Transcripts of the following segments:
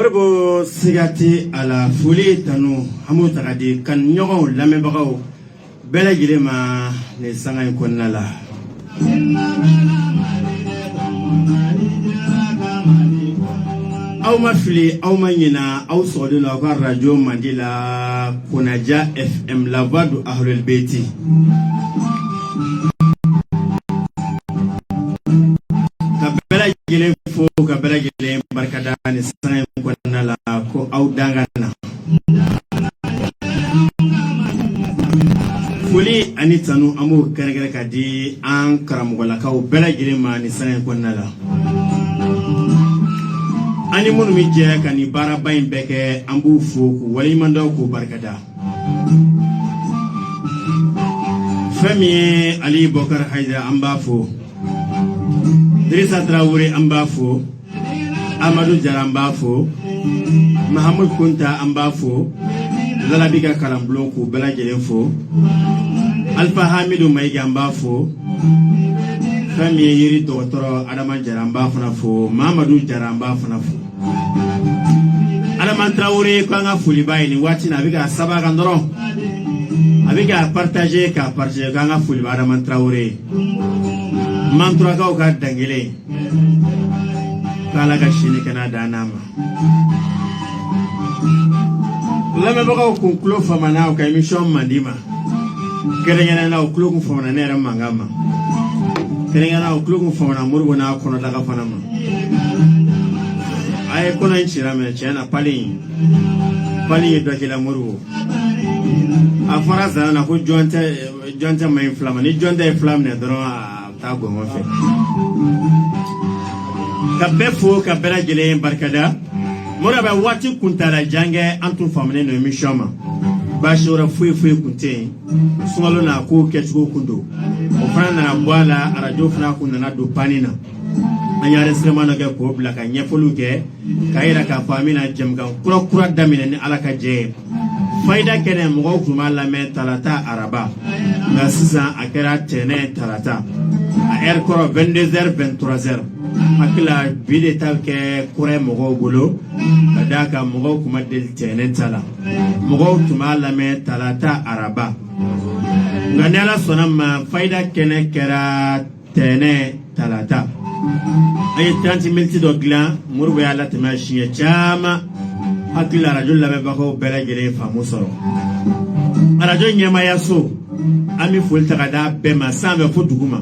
Morbo sigati ala fuli tanu hamu tagadi kan ɲɔgɔnw lamɛnbagaw bɛɛ lajɛlen ma ne sanga in kɔnɔna la. Aw ma fili aw ma ɲina aw sɔgɔlen la aw ka radio mandi la Konaja FM la voix du Ahlul Beiti. Ka bɛɛ lajɛlen fo ka bɛɛ lajɛlen barikada ni sanga in kɔnɔna la ko aw dangana. Foli ani tanu an b'o kɛrɛnkɛrɛn ka di an karamɔgɔlakaw bɛɛ lajɛlen ma ni sanga in kɔnɔna la. Ani minnu mi jɛ ka ni baaraba in bɛɛ kɛ an b'u fo k'u waleɲumandaw k'u barikada. Fɛn min ye Ali Bokar Haidara an b'a fo, Dirisa Traore an b'a fo, Amadou Jara an b'a fo, Mahamud Kunta an b'a fo, Lalabi ka kalanbulon k'u bɛɛ lajɛlen fo, Alpha Hamidou Mayiga an b'a fo, fɛn min ye yiri dɔgɔtɔrɔ Adama Jara an b'a fana fo, Mamadou Jara an b'a fana fo. Adama Traore ko an ka foliba ye nin waati na a bɛ ka saba kan dɔrɔn a bɛ ka partager ko an ka foliba Adama Traore. Manturakaw ka dangele k'Ala ka sini kɛnɛ d'an ma. Lamɛnbagaw kun tulo famana aw ka émission mandi ma. Kɛrɛnkɛrɛnnen na aw tulo kun famana ne yɛrɛ mankan ma. Kɛrɛnkɛrɛnnen na aw tulo kun famana Moribo n'a kɔnɔdaga fana ma. A ye kɔnɔ in cira mɛ tiɲɛ na pali ye dɔ kɛla Moribo. A fɔra zana na ko jɔn tɛ ma ɲi fila ma ni jɔn tɛ ye fila minɛ dɔrɔn a bɛ taa gɔngɔn fɛ. Ka bɛɛ fo ka bɛɛ lajɛlen barikada. Moribo bɛ waati kuntala jan kɛ an tun faamunen don émission ma. Baasi wɛrɛ foyi kun tɛ yen. Sunkalo n'a ko kɛcogo kun don. O fana nana bɔ a la arajo fana kun nana don panni na. An ye enregistrement dɔ kɛ k'o bila ka ɲɛfɔliw kɛ k'a yira k'a fɔ an bɛna jɛmukan kura daminɛ ni Ala ka jɛ ye. Fayida kɛnɛ mɔgɔw tun b'a lamɛn talata araba nka sisan a kɛra tɛnɛ talata a heure kɔrɔ 22h 23h. Hakili la bi de ta kɛ kura ye mɔgɔw bolo ka d'a kan mɔgɔw tun ma deli tɛnɛ ta la. Mɔgɔw tun b'a lamɛn talata araba nka ni Ala sɔnna ma fayida kɛnɛ kɛra tɛnɛ talata. An ye 30 minutes dɔ dilan Moribo y'a latɛmɛ siɲɛ caman. Hakili la radio lamɛnbagaw bɛɛ lajɛlen faamu sɔrɔ. Radio ɲɛmaaya so an bɛ foli ta ka d'a bɛɛ ma sanfɛ fo duguma.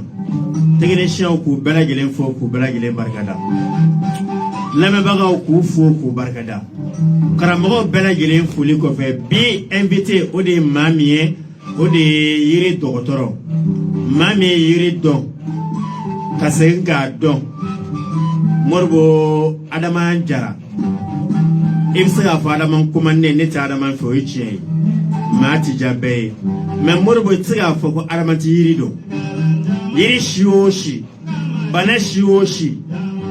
Techniciens k'u bɛɛ lajɛlen fo k'u bɛɛ lajɛlen barikada. Lamɛnbagaw k'u fo k'u barikada. Karamɔgɔw bɛɛ lajɛlen foli kɔfɛ bi invité o de ye maa min ye o de ye yiri dɔgɔtɔrɔ. Maa min ye yiri dɔn ka segin k'a dɔn. Moribo Adama Jara. I bɛ se k'a fɔ Adama commandé ne tɛ Adama fɛ o ye tiɲɛ ye. Maa ti diya bɛɛ ye. Mais Moribo i tɛ se k'a fɔ ko Adama ti yiri dɔn. Yiri si o si, bana si o si,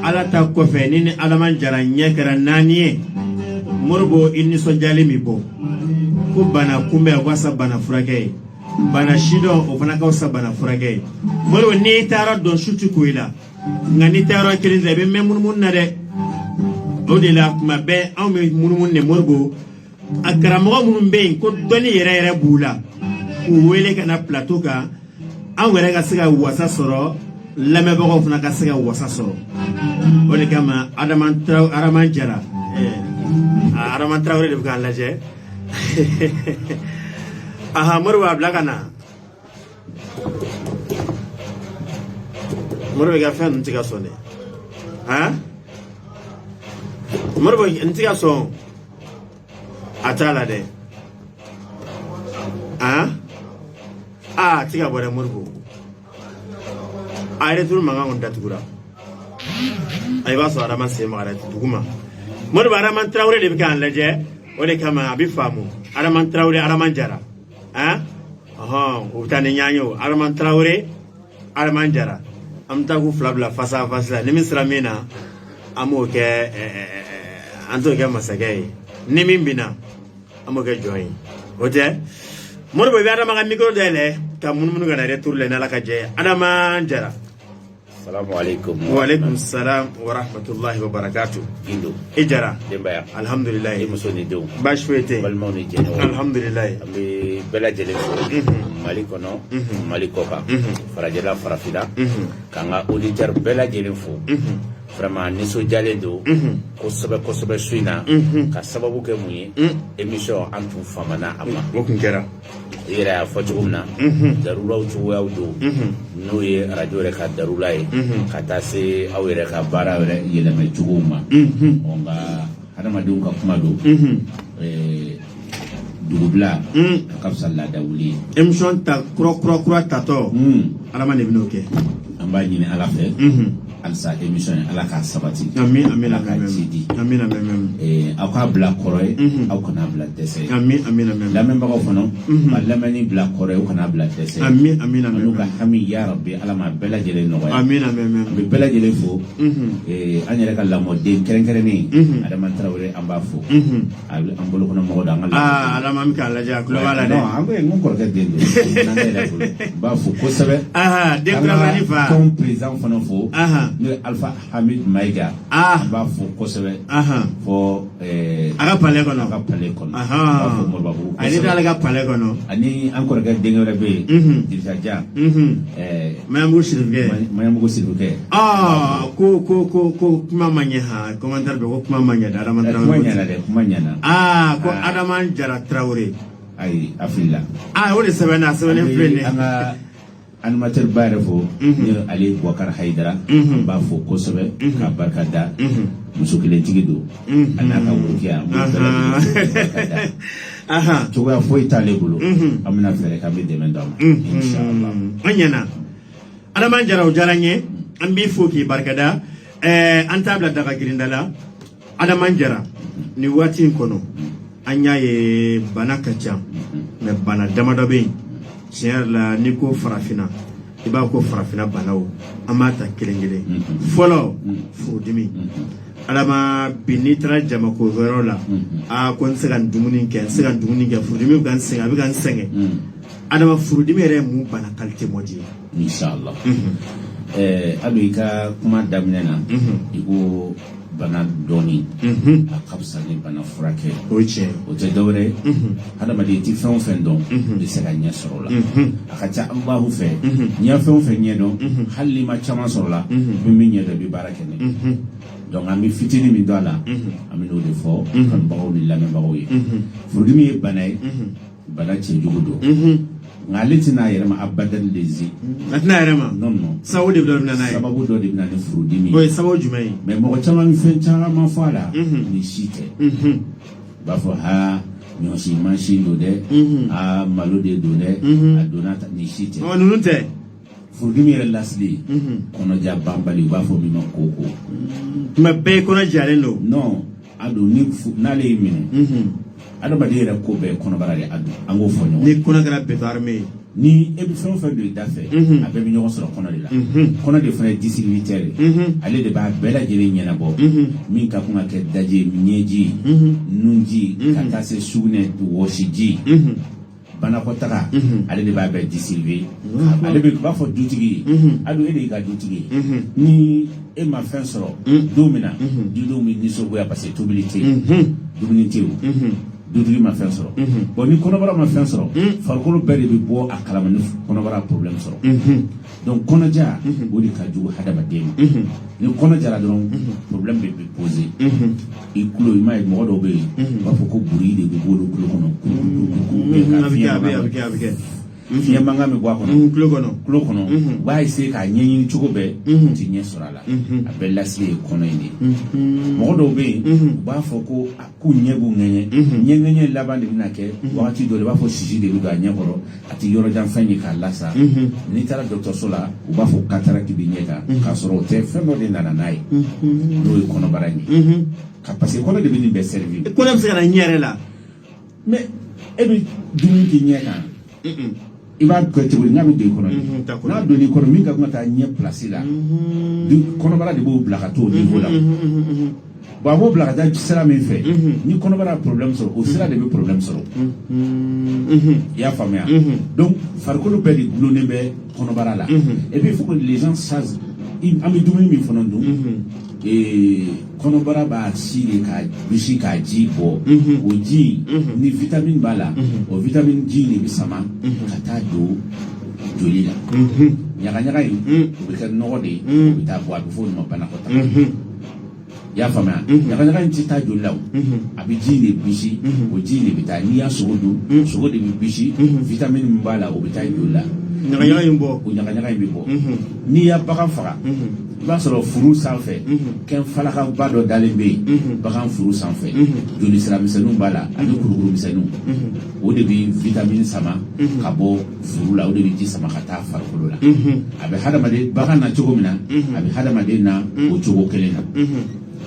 Ala ta kɔfɛ ni Adama Jara ɲɛ kɛra 4 ye. Moribo i nisɔndiyalen bɛ bɔ. Ko bana kunbɛn o ka fisa bana furakɛ ye. Bana si dɔn o fana ka fisa bana furakɛ ye. Moribo n'i taara dɔn su ti ko i la. Nka n'i taara yɔrɔ kelen i bɛ mɛn munumunu na dɛ. O de la tuma bɛɛ anw bɛ munumunu de Moribo. A karamɔgɔ minnu bɛ yen ko dɔnni yɛrɛ b'u la k'u wele ka na plateau kan anw yɛrɛ ka se ka wasa sɔrɔ lamɛnbagaw fana ka se ka wasa sɔrɔ. O de kama Adama Jara Adama Traore de bɛ k'an lajɛ. Aha Moribo a bila ka na. Moribo ka fɛn ninnu tɛ ka sɔn dɛ. Han? Moribo n tɛ ka sɔn. A t'a la dɛ. Han? A tɛ ka bɔ dɛ Moribo. A yɛrɛ turu mankan kɔni datugura. A i b'a sɔrɔ Adama sen magara duguma. Moribo Adama Traore de bɛ k'an lajɛ. O de kama a bɛ faamu. Adama Traore Adama Jara. Han? O bɛ taa ni ɲɔgɔn ye o. Adama Traore Adama Jara. An bɛ taa k'u fila bila face à face la. Ni min sera min na an b'o kɛ an t'o kɛ masakɛ ye. Ni min bina an b'o kɛ jɔn ye. O tɛ Moribo i bɛ Adama ka micro dayɛlɛ ka munumunu ka na retour la n'Ala ka jɛ ye. Adama Jara. Assalamu alaikum. Wa alaikum salam wa rahmatullahi wa barakatuh. Indo. Ijara. Dembaya. Alhamdulillah. Muso ni denw. Baasi foyi tɛ yen. Balimaw ni jɛɲɔgɔnw. Alhamdulillah. An bɛ bɛɛ lajɛlen fo. Mali kɔnɔ. Mali kɔ kan. Farajɛla farafinna. K'an ka auditeur bɛɛ lajɛlen fo. Vraiment nisɔndiyalen don. Kosɛbɛ kosɛbɛ su in na. Ka sababu kɛ mun ye. Émission an tun famana a ma. O kun kɛra. I yɛrɛ y'a fɔ cogo min na. Darulaw cogoyaw don. N'o ye radio yɛrɛ ka darula ye. Ka taa se aw yɛrɛ ka baara yɛrɛ yɛlɛmɛ cogow ma. Nka hadamadenw ka kuma don. Dugubila a ka fisa laada wuli ye. Émission ta kura tatɔ. Adama de bɛn'o kɛ. An b'a ɲini Ala fɛ. Halisa émission ye Ala k'a sabati. Amin amin Ala k'a ci di. Amin amin. Aw k'a bila kɔrɔ ye. Aw kana bila dɛsɛ ye. Amin amin. Lamɛnbagaw fana. Ma lamɛnni bila kɔrɔ ye aw kana bila dɛsɛ ye. Amin amin. N'u ka hami ya Rabbi Ala ma bɛɛ lajɛlen nɔgɔya. Amin amin. An bɛ bɛɛ lajɛlen fo. An yɛrɛ ka lamɔden kɛrɛnkɛrɛnnen. Adama Tarawele an b'a fo. An bolo kɔnɔ mɔgɔ don an ka lamɔ. Adama min k'a lajɛ a tulo b'a la dɛ. Non an bɛ n kɔrɔkɛ den don. N'an yɛrɛ bolo. N b'a fo kosɛbɛ. Den kuramani fa. An ka tɔn président fana fo. N'o ye Alpha Hamid Maïga. An b'a fo kosɛbɛ. Fɔ a ka palais kɔnɔ. A ka palais kɔnɔ. N b'a fɔ Moribabugu. Ani t'ale ka palais kɔnɔ. Ani an kɔrɔkɛ denkɛ wɛrɛ bɛ yen. Dirisa Dia. Mayamugu Sidibukɛ. Mayamugu Sidibukɛ. Ko kuma ma ɲɛ ha commentaire bɛ ko kuma ma ɲɛ dɛ Adama Traoré. Kuma ɲɛna dɛ kuma ɲɛna. Ko Adama Jara Traoré. Ayi a filila. O de sɛbɛnna sɛbɛnnen filɛ nin ye. An ka animateur ba yɛrɛ fo. Ni Ale Boubacar Haidara. N b'a fo kosɛbɛ. K'a barika da. Muso kelentigi don. A n'a ka worokiya. Cogoya foyi t'ale bolo. An bɛna fɛɛrɛ k'an bɛ dɛmɛ d'aw ma. Inshallah. An ɲɛna. Adama Jara o diyara n ye. An b'i fo k'i barikada. An t'a bila daga girinda la. Adama Jara nin waati in kɔnɔ an y'a ye bana ka ca mais bana damadɔ bɛ yen tiɲɛ yɛrɛ la n'i ko farafinna i b'a ko farafinna banaw an b'a ta kelen kelen fɔlɔ furudimi Adama bi n'i taara jamako wɛrɛw la ko n tɛ se ka dumuni kɛ furudimi bɛ ka n sɛgɛn a bɛ ka n sɛgɛn Adama furudimi yɛrɛ ye mun bana qualité mɔdi ye inshallah Ado i ka kuma daminɛ na i ko bana dɔɔni a ka fisa ni bana furakɛ o tiɲɛ o tɛ dɔwɛrɛ hadamaden i ti fɛn o fɛn dɔn i bɛ se ka ɲɛ sɔrɔ o la a ka ca Alahu fɛ n'i ye fɛn o fɛn ɲɛ dɔn hali n'i ma caman sɔrɔ la min bɛ ɲɛ dɔn i bɛ baara kɛ n'a ye donc an bɛ fitinin min dɔn a la an bɛ n'o de fɔ kanubagaw ni lamɛnbagaw ye furudimi ye bana ye bana cɛjugu don nka ale tɛna a yɛrɛ ma abadan de zi a tɛna a yɛrɛ ma non sababu de bɛ na n'a ye sababu dɔ de bɛ na ni furudimi o ye sababu jumɛn ye mais mɔgɔ caman bɛ fɛn caman fɔ a la ni si tɛ u b'a fɔ ɲɔsi mansin don dɛ malo de don dɛ a donna ni si tɛ ninnu tɛ furudimi yɛrɛ lasili kɔnɔja banbali u b'a fɔ min ma koko mais bɛɛ ye kɔnɔ jalen don non a don n'ale y'i minɛ adamaden yɛrɛ ko bɛɛ kɔnɔbara de a don an k'o fɔ ɲɔgɔn ni kɔnɔ kɛra béton ye ni e bɛ fɛn o fɛn don i da fɛ a bɛɛ bɛ ɲɔgɔn sɔrɔ kɔnɔ de la kɔnɔ de fana ye distributeur ye ale de b'a bɛɛ lajɛlen ɲɛnabɔ min ka kan ka kɛ daji ɲɛji nunji ka taa se sugunɛ wɔsiji banakɔtaga ale de b'a bɛɛ distribuer ale b'a fɔ dutigi ye ado e de y'i ka dutigi ye ni e ma fɛn sɔrɔ don min na dudenw bɛ nisɔngoya parce que tobili tɛ yen dumuni tɛ yen dutigi ma fɛn sɔrɔ bon ni kɔnɔbara ma fɛn sɔrɔ farikolo bɛɛ de bɛ bɔ a kalama ni kɔnɔbara problème sɔrɔ donc kɔnɔja o de ka jugu hadamaden ma ni kɔnɔ jara dɔrɔn problème bɛ poser i kulo i m'a ye mɔgɔ dɔw bɛ yen u b'a fɔ ko buri de bɛ bɔ olu kulo kɔnɔ a bɛ kɛ fiɲɛ mankan bɛ bɔ a kɔnɔ kulo kɔnɔ u b'a essayer k'a ɲɛɲini cogo bɛɛ u tɛ ɲɛ sɔrɔ a la a bɛɛ lasigi ye kɔnɔ in de mɔgɔ dɔw bɛ yen u b'a fɔ ko k'u ɲɛ b'u ŋɛɲɛ laban de bɛna kɛ wagati dɔ la i b'a fɔ sisi de bɛ don a ɲɛ kɔrɔ a tɛ yɔrɔ jan fɛn ye k'a lasa n'i taara dɔgɔtɔrɔso la u b'a fɔ cataracte bɛ ɲɛ kan k'a sɔrɔ o tɛ fɛn dɔ de nana n'a ye n'o ye kɔnɔbara ye parce que kɔnɔ de bɛ nin bɛɛ servir kɔnɔ bɛ se ka na ɲɛ yɛrɛ la mais e bɛ dumuni k'i ɲɛ kan i b'a kɛ cogo di n'a bɛ don i kɔnɔ n'a donn'i kɔnɔ min ka kan ka taa ɲɛ place la kɔnɔbara de b'o bila ka t'o niveau la bon a b'o bila ka taa sira min fɛ ni kɔnɔbara problème sɔrɔ o sira de bɛ problème sɔrɔ i y'a faamuya donc farikolo bɛɛ de gulonnen bɛ kɔnɔbara la et puis il faut que les gens sachent an bɛ dumuni min fana dun kɔnɔbara b'a siri ka bisi k'a ji bɔ o ji ni vitamine b'a la o vitamine ji de bɛ sama ka taa don joli la ɲagaɲaga in o bɛ kɛ nɔgɔ de ye o bɛ taa bɔ a bɛ fɔ o ma banakɔtaga i y'a faamuya ɲagaɲaga in tɛ taa joli la o a bɛ ji de bisi o ji de bɛ taa n'i y'a sogo dun sogo de bɛ bisi vitamine min b'a la o bɛ taa joli la ɲagaɲaga in bɔ o ɲagaɲaga in bɛ bɔ n'i y'a bagan faga i b'a sɔrɔ furu sanfɛ kɛn falakaba dɔ dalen bɛ yen bagan furu sanfɛ joli sira misɛnninw b'a la ani kurukuru misɛnninw o de bɛ vitamine sama ka bɔ furu la o de bɛ ji sama ka taa farikolo la a bɛ hadamaden bagan na cogo min na a bɛ hadamaden na o cogo kelen na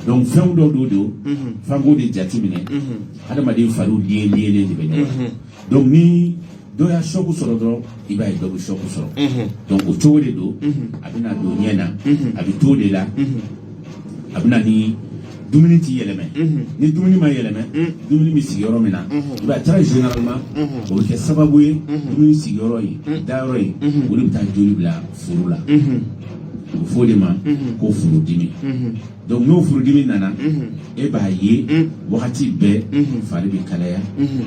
donc fɛn dɔ don f'an k'o de jateminɛ hadamaden fariw liyelen de bɛ ɲɔgɔn na donc ni dɔ y'a choc sɔrɔ dɔrɔn i b'a ye dɔ bɛ choc sɔrɔ donc o cogo de don a bɛ na don ɲɛ na a bɛ to de la a bɛ na ni dumuni t'i yɛlɛmɛ ni dumuni ma yɛlɛmɛ dumuni bɛ sigi yɔrɔ min na i b'a très généralement o bɛ kɛ sababu ye dumuni sigiyɔrɔ ye dayɔrɔ ye o de bɛ taa joli bila furu la o bɛ fɔ o de ma ko furudimi donc n'o furudimi nana e b'a ye wagati bɛɛ fari bɛ kalaya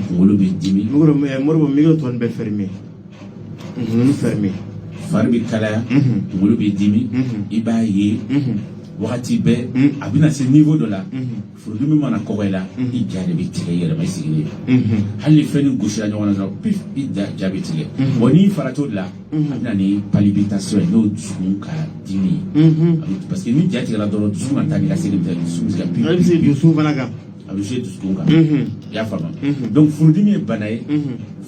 kunkolo bɛ dimi Moribo micro tɔn bɛ fermé fermé fari bɛ kalaya kunkolo bɛ dimi i b'a ye wagati bɛɛ a bɛna se niveau dɔ la furudimi mana kɔgɔ i la i ja de bɛ tigɛ i yɛrɛ ma i sigilen hali ni fɛn ni gosira ɲɔgɔn na dɔrɔn pif i ja bɛ tigɛ bon n'i fara t'o de la a bɛna ni palpitation ye n'o dusukun ka dimi parce que ni ja tigɛra dɔrɔn dusukun ka taa ni ka segin bɛ dusukun bɛ se ka pif a bɛ se dusukun fana kan a bɛ se dusukun kan i y'a faamu donc furudimi ye bana ye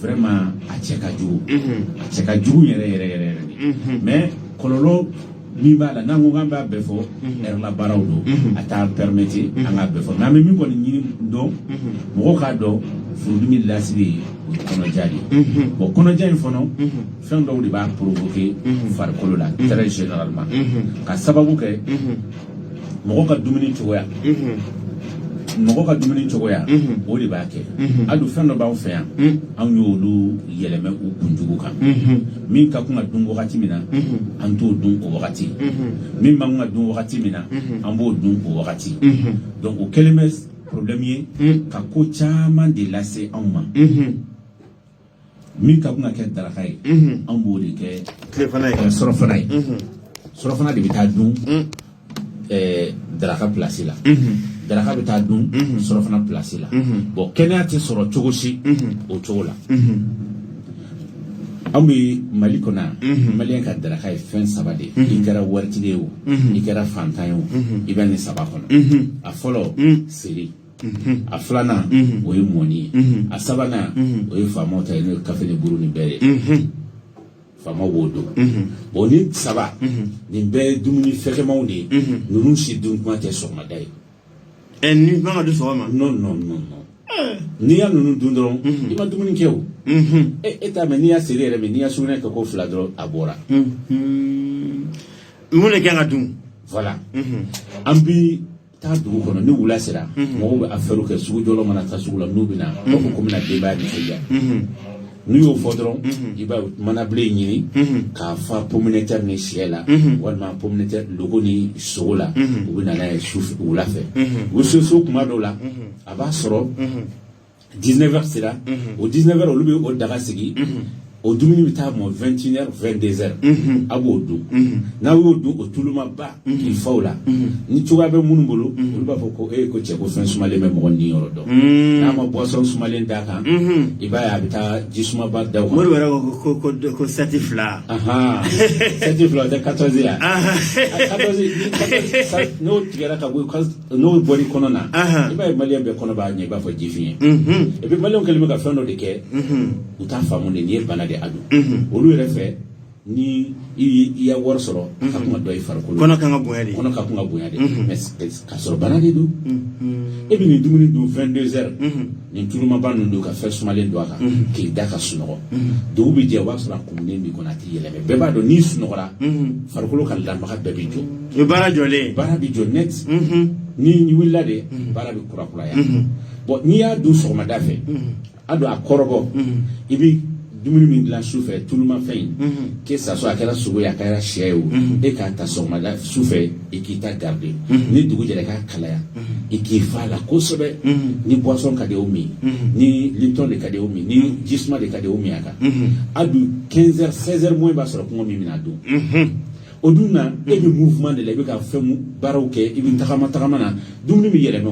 vraiment a cɛ ka jugu a cɛ ka jugu yɛrɛ yɛrɛ yɛrɛ de mais kɔlɔlɔ min b'a la n'an ko k'an b'a bɛɛ fɔ ɛri la baaraw don a t'a permettre an k'a bɛɛ fɔ mais an bɛ min kɔni ɲini dɔn mɔgɔw k'a dɔn furudimi lasili ye o ye kɔnɔja de ye bon kɔnɔja in fana fɛn dɔw de b'a provoquer farikolo la très généralement ka sababu kɛ mɔgɔ ka dumuni cogoya mɔgɔ ka dumuni cogoya o de b'a kɛ hali fɛn dɔ b'anw fɛ yan anw y'olu yɛlɛmɛ u kunjugu kan min ka kan ka dun wagati min na an t'o dun o wagati min man kan ka dun wagati min na an b'o dun o wagati donc o kɛlen bɛ problème ye ka ko caman de lase anw ma min ka kan ka kɛ daraka ye an b'o de kɛ surɔfana ye surɔfana de bɛ taa dun daraka place la daraka bɛ taa dun surɔfana place la bon kɛnɛya tɛ sɔrɔ cogo si o cogo la an bɛ mali kɔnɔ yan maliyɛn ka daraka ye fɛn saba de ye i kɛra waritigi ye o i kɛra fantan ye o i bɛ nin saba kɔnɔ a fɔlɔ seri a filanan o ye mɔni ye a sabanan o ye faamaw ta ye n'o ye kafe ni buru ni bɛɛ ye faamaw b'o dɔn bon ni saba nin bɛɛ ye dumuni fɛkɛmanw de ye ninnu si dun kuma tɛ sɔgɔmada ye ni man ka dun sɔgɔma non n'i y'a ninnu dun dɔrɔn i ma dumuni kɛ o e t'a mɛn n'i y'a seri yɛrɛ mɛn n'i y'a sugunɛ kɛ ko fila dɔrɔn a bɔra mun de kan ka dun voilà an bi taa dugu kɔnɔ ni wula sera mɔgɔw bɛ affaire kɛ sugu jɔlɔ mana taa sugu la n'u bɛ na b'a fɔ ko bɛna denbaya nisɔndiya n'u y'o fɔ dɔrɔn i b'a manabilen ɲini k'a fa pominɛtɛri ni sɛ la walima pominɛtɛri logo ni sogo la u bɛ na n'a ye wula fɛ o so kuma dɔw la a b'a sɔrɔ 19h sera o 19h olu bɛ o daga sigi o dumuni bɛ taa mɔ 21h 22h a b'o dun n'a y'o dun o tulumaba k'i faw la ni cogoya bɛ minnu bolo olu b'a fɔ ko ko cɛ ko fɛn sumalen bɛ mɔgɔ ni yɔrɔ dɔn n'a ma boisson sumalen d'a kan i b'a ye a bɛ taa ji sumaba da o kan Mori wɛrɛ ko sɛti fila sɛti fila o tɛ 14 ya 14 n'o tigɛra ka bɔ n'o bɔra i kɔnɔ na i b'a ye maliyɛn bɛɛ kɔnɔ b'a ɲɛ i b'a fɔ jifin ye et puis maliyɛnw kɛlen bɛ ka fɛn dɔ de kɛ u t'a faamu de nin ye bana de a don olu yɛrɛ fɛ ni i ya wari sɔrɔ a ka kan ka dɔ i farikolo kɔnɔ kan ka bonya de kɔnɔ ka kan ka bonya de mais ka sɔrɔ bana de don e bɛ nin dumuni dun 22h nin tulumaba ninnu don ka fɛn sumalen don a kan k'i da ka sunɔgɔ dugu bɛ jɛ o b'a sɔrɔ a kumunen b'i kɔnɔ a tɛ yɛlɛmɛ bɛɛ b'a dɔn n'i sunɔgɔra farikolo ka lanbaga bɛɛ bɛ jɔ o ye baara jɔlen baara bɛ jɔ net ni wulila de baara bɛ kurakuraya bon n'i y'a dun sɔgɔmada fɛ a don a kɔrɔbɔ i bɛ dumuni min dilan su fɛ tulumafɛn que ça soit a kɛra sogo ye a kɛra sɛ ye o e k'a ta sɔgɔmada su fɛ i k'i ta garder ni dugu jɛra i k'a kalaya i k'i fa la kosɛbɛ ni boisson ka di o min ni Lipton de ka di o min ni jisuma de ka di o min a kan a dun 15h 16h moins b'a sɔrɔ kɔngɔ min bɛna dun o dun na e bɛ mouvement de la i bɛ ka fɛn baaraw kɛ i bɛ tagama na dumuni bɛ yɛlɛmɛ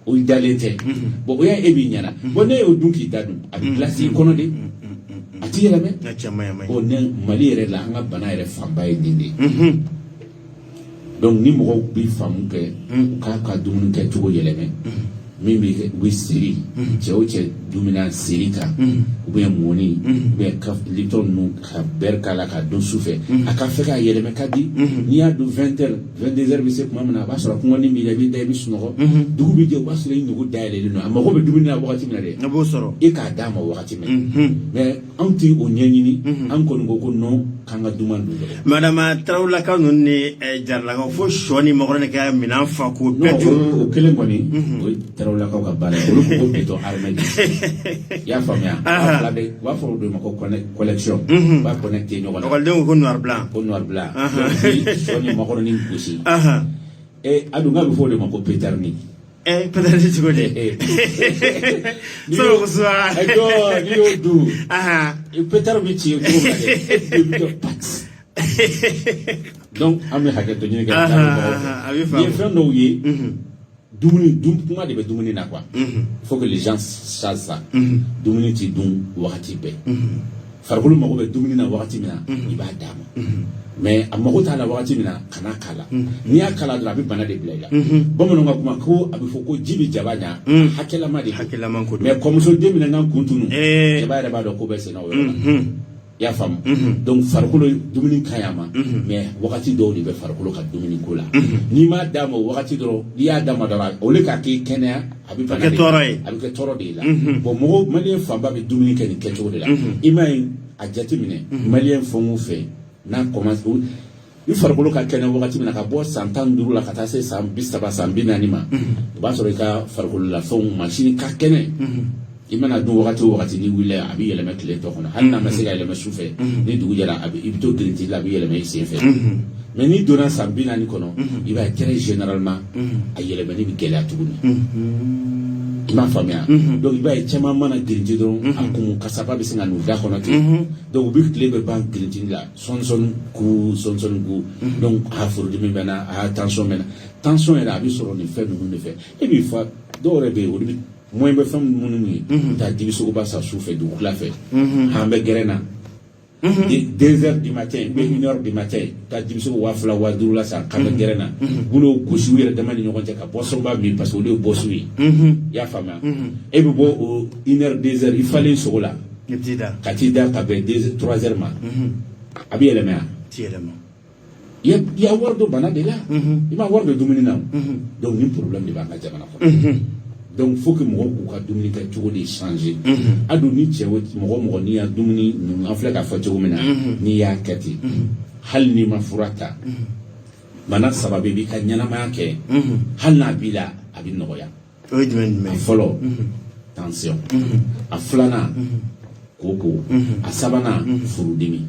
o dalen tɛ bon o y'a e b'i ɲɛna bon ne y'o dun k'i da dun a bɛ place i kɔnɔ de a ti yɛlɛmɛ o ne Mali yɛrɛ la an ka bana yɛrɛ fanba ye nin de ye donc ni mɔgɔw bɛ faamu kɛ u k'a ka dumuni kɛcogo yɛlɛmɛ min bɛ u bɛ seri cɛ o cɛ dumuni seri kan ou bien mɔni ou bien Lipton ninnu ka bɛri k'a la k'a dun su fɛ a ka fɛ k'a yɛlɛmɛ ka di n'i y'a dun 20h 22h bɛ se tuma min na a b'a sɔrɔ kɔngɔni b'i la i bɛ da i bɛ sunɔgɔ dugu bɛ jɛ o b'a sɔrɔ i nugu dayɛlɛlen don a mago bɛ dumuni na wagati min na dɛ a b'o sɔrɔ e k'a d'a ma wagati min mais anw ti o ɲɛɲini an kɔni ko non k'an ka duman dun dɔrɔn madama Tarawelelakaw ninnu ni Jaralakaw fo sɔ ni makɔrɔni ka minɛn fa k'o bɛɛ dun o kelen kɔni o ye Tarawelelakaw ka baara ye olu ko béton armé i y'a faamuya a fila bɛ u b'a fɔ o de ma ko collection u b'a connecté ɲɔgɔn na ekɔlidenw ko noir blanc sɔ ni makɔrɔni gosi a dun k'a bɛ fɔ o de ma ko pétarni pétarni cogo di so ko suwa n'i y'o dun pétard bɛ ci cogo min na dɛ e bɛ kɛ pat donc an bɛ hakɛ to ɲini kɛ n'i ye fɛn dɔw ye dumuni kuma de bɛ dumuni na quoi faut que les gens sachent ça dumuni ti dun wagati bɛɛ farikolo mago bɛ dumuni na wagati min na i b'a d'a ma mais a mago t'a la wagati min na kana kala n'i y'a kala dɔrɔn a bɛ bana de bila i la bamananw ka kuma ko a bɛ fɔ ko ji bɛ jaba ɲa hakɛlama de hakɛlama ko mais kɔmuso den min n'an kun tunu jaba yɛrɛ b'a dɔn ko bɛ senna o yɔrɔ la i y'a faamu donc farikolo dumuni ka ɲi a ma mais wagati dɔw de bɛ farikolo ka dumuni ko la n'i m'a d'a ma o wagati dɔrɔn n'i y'a d'a ma dɔrɔn o le k'a k'i kɛnɛya a bɛ bana de a bɛ kɛ tɔɔrɔ de ye la bon mɔgɔw maliyɛn fanba bɛ dumuni kɛ nin kɛcogo de la i m'a ye a jateminɛ maliyɛn fɛn o fɛn n'a commence i farikolo ka kɛnɛ wagati min na ka bɔ san 15 la ka taa se san 30 san 40 ma o b'a sɔrɔ i ka farikolo la fɛnw machine ka kɛnɛ i mana dun wagati o wagati ni wulila a bɛ yɛlɛmɛ tile tɔ kɔnɔ hali n'a ma se ka yɛlɛmɛ su fɛ ni dugu jɛra i bɛ to girinti la a bɛ yɛlɛmɛ i sen fɛ mais n'i donna san 40 kɔnɔ i b'a très généralement a yɛlɛmɛni bɛ gɛlɛya tuguni i m'a faamuya donc i b'a ye caman mana girinti dɔrɔn a kun kasaba bɛ se ka n'u da kɔnɔ ten donc u bɛ tile bɛ ban girinti la sɔnsɔni ku donc a furudimi bɛ na a tension bɛ na tension yɛrɛ a bɛ sɔrɔ nin fɛn ninnu de fɛ e b'i fa dɔw yɛrɛ bɛ yen olu bɛ moyen bɛ fɛn minnu ye taa dibisogoba sa su fɛ dugu tila fɛ an bɛ gɛrɛn na 2h du matin ou 1h du matin taa dibisogo 2000 2005 la sa k'an bɛ gɛrɛn na bolo gosi u yɛrɛ dama ni ɲɔgɔn cɛ ka boisson ba min parce que olu ye boss ye i y'a faamuya e bɛ bɔ o 1h 2h i falen sogo la ka t'i da ka bɛn 3h ma a bɛ yɛlɛmɛ yan i y'a wari don bana de la i ma wari don dumuni na donc ni problème de b'an ka jamana kɔnɔ donc faut que mɔgɔw k'u ka dumuni kɛcogo de changer a dun ni cɛ mɔgɔ n'i y'a dumuni an filɛ k'a fɔ cogo min na n'i y'a kɛ ten hali n'i ma fura ta bana saba bɛ b'i ka ɲɛnamaya kɛ hali n'a b'i la a bɛ nɔgɔya a fɔlɔ tension a filanan koko a sabanan furudimi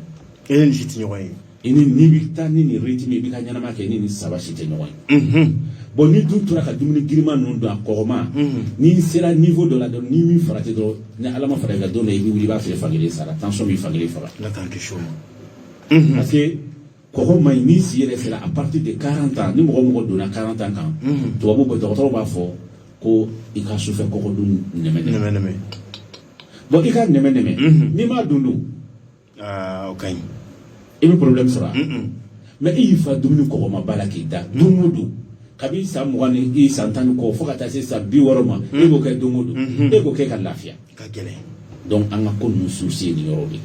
e ni si tɛ ɲɔgɔn ye i ni n'i bɛ taa ni nin rythme i b'i ka ɲɛnamaya kɛ ni nin saba si tɛ ɲɔgɔn ye bon ni dun tora ka dumuni girinman ninnu don a kɔgɔma ni sera niveau dɔ la dɔrɔn ni min farati dɔrɔn ni ala ma fara i ka don dɔ i bɛ wuli i b'a fɛ fankelen sara tension b'i fankelen faga parce que kɔgɔ man ɲi n'i si yɛrɛ sera à partir de 40 ans ni mɔgɔ donna 40 ans kan tubabu bɔ dɔgɔtɔrɔw b'a fɔ ko i ka sufɛ kɔgɔ dun nɛmɛ bon i ka nɛmɛ n'i m'a dun dun o ka ɲi i bɛ problème sɔrɔ mais i y'i fa dumuni kɔgɔma ba la k'i da don o don kabi san 20 ni san 10 kɔ fo ka taa se san 60 ma e b'o kɛ don o don e k'o kɛ ka lafiya ka gɛlɛn donc an ka ko ninnu souci nin yɔrɔ de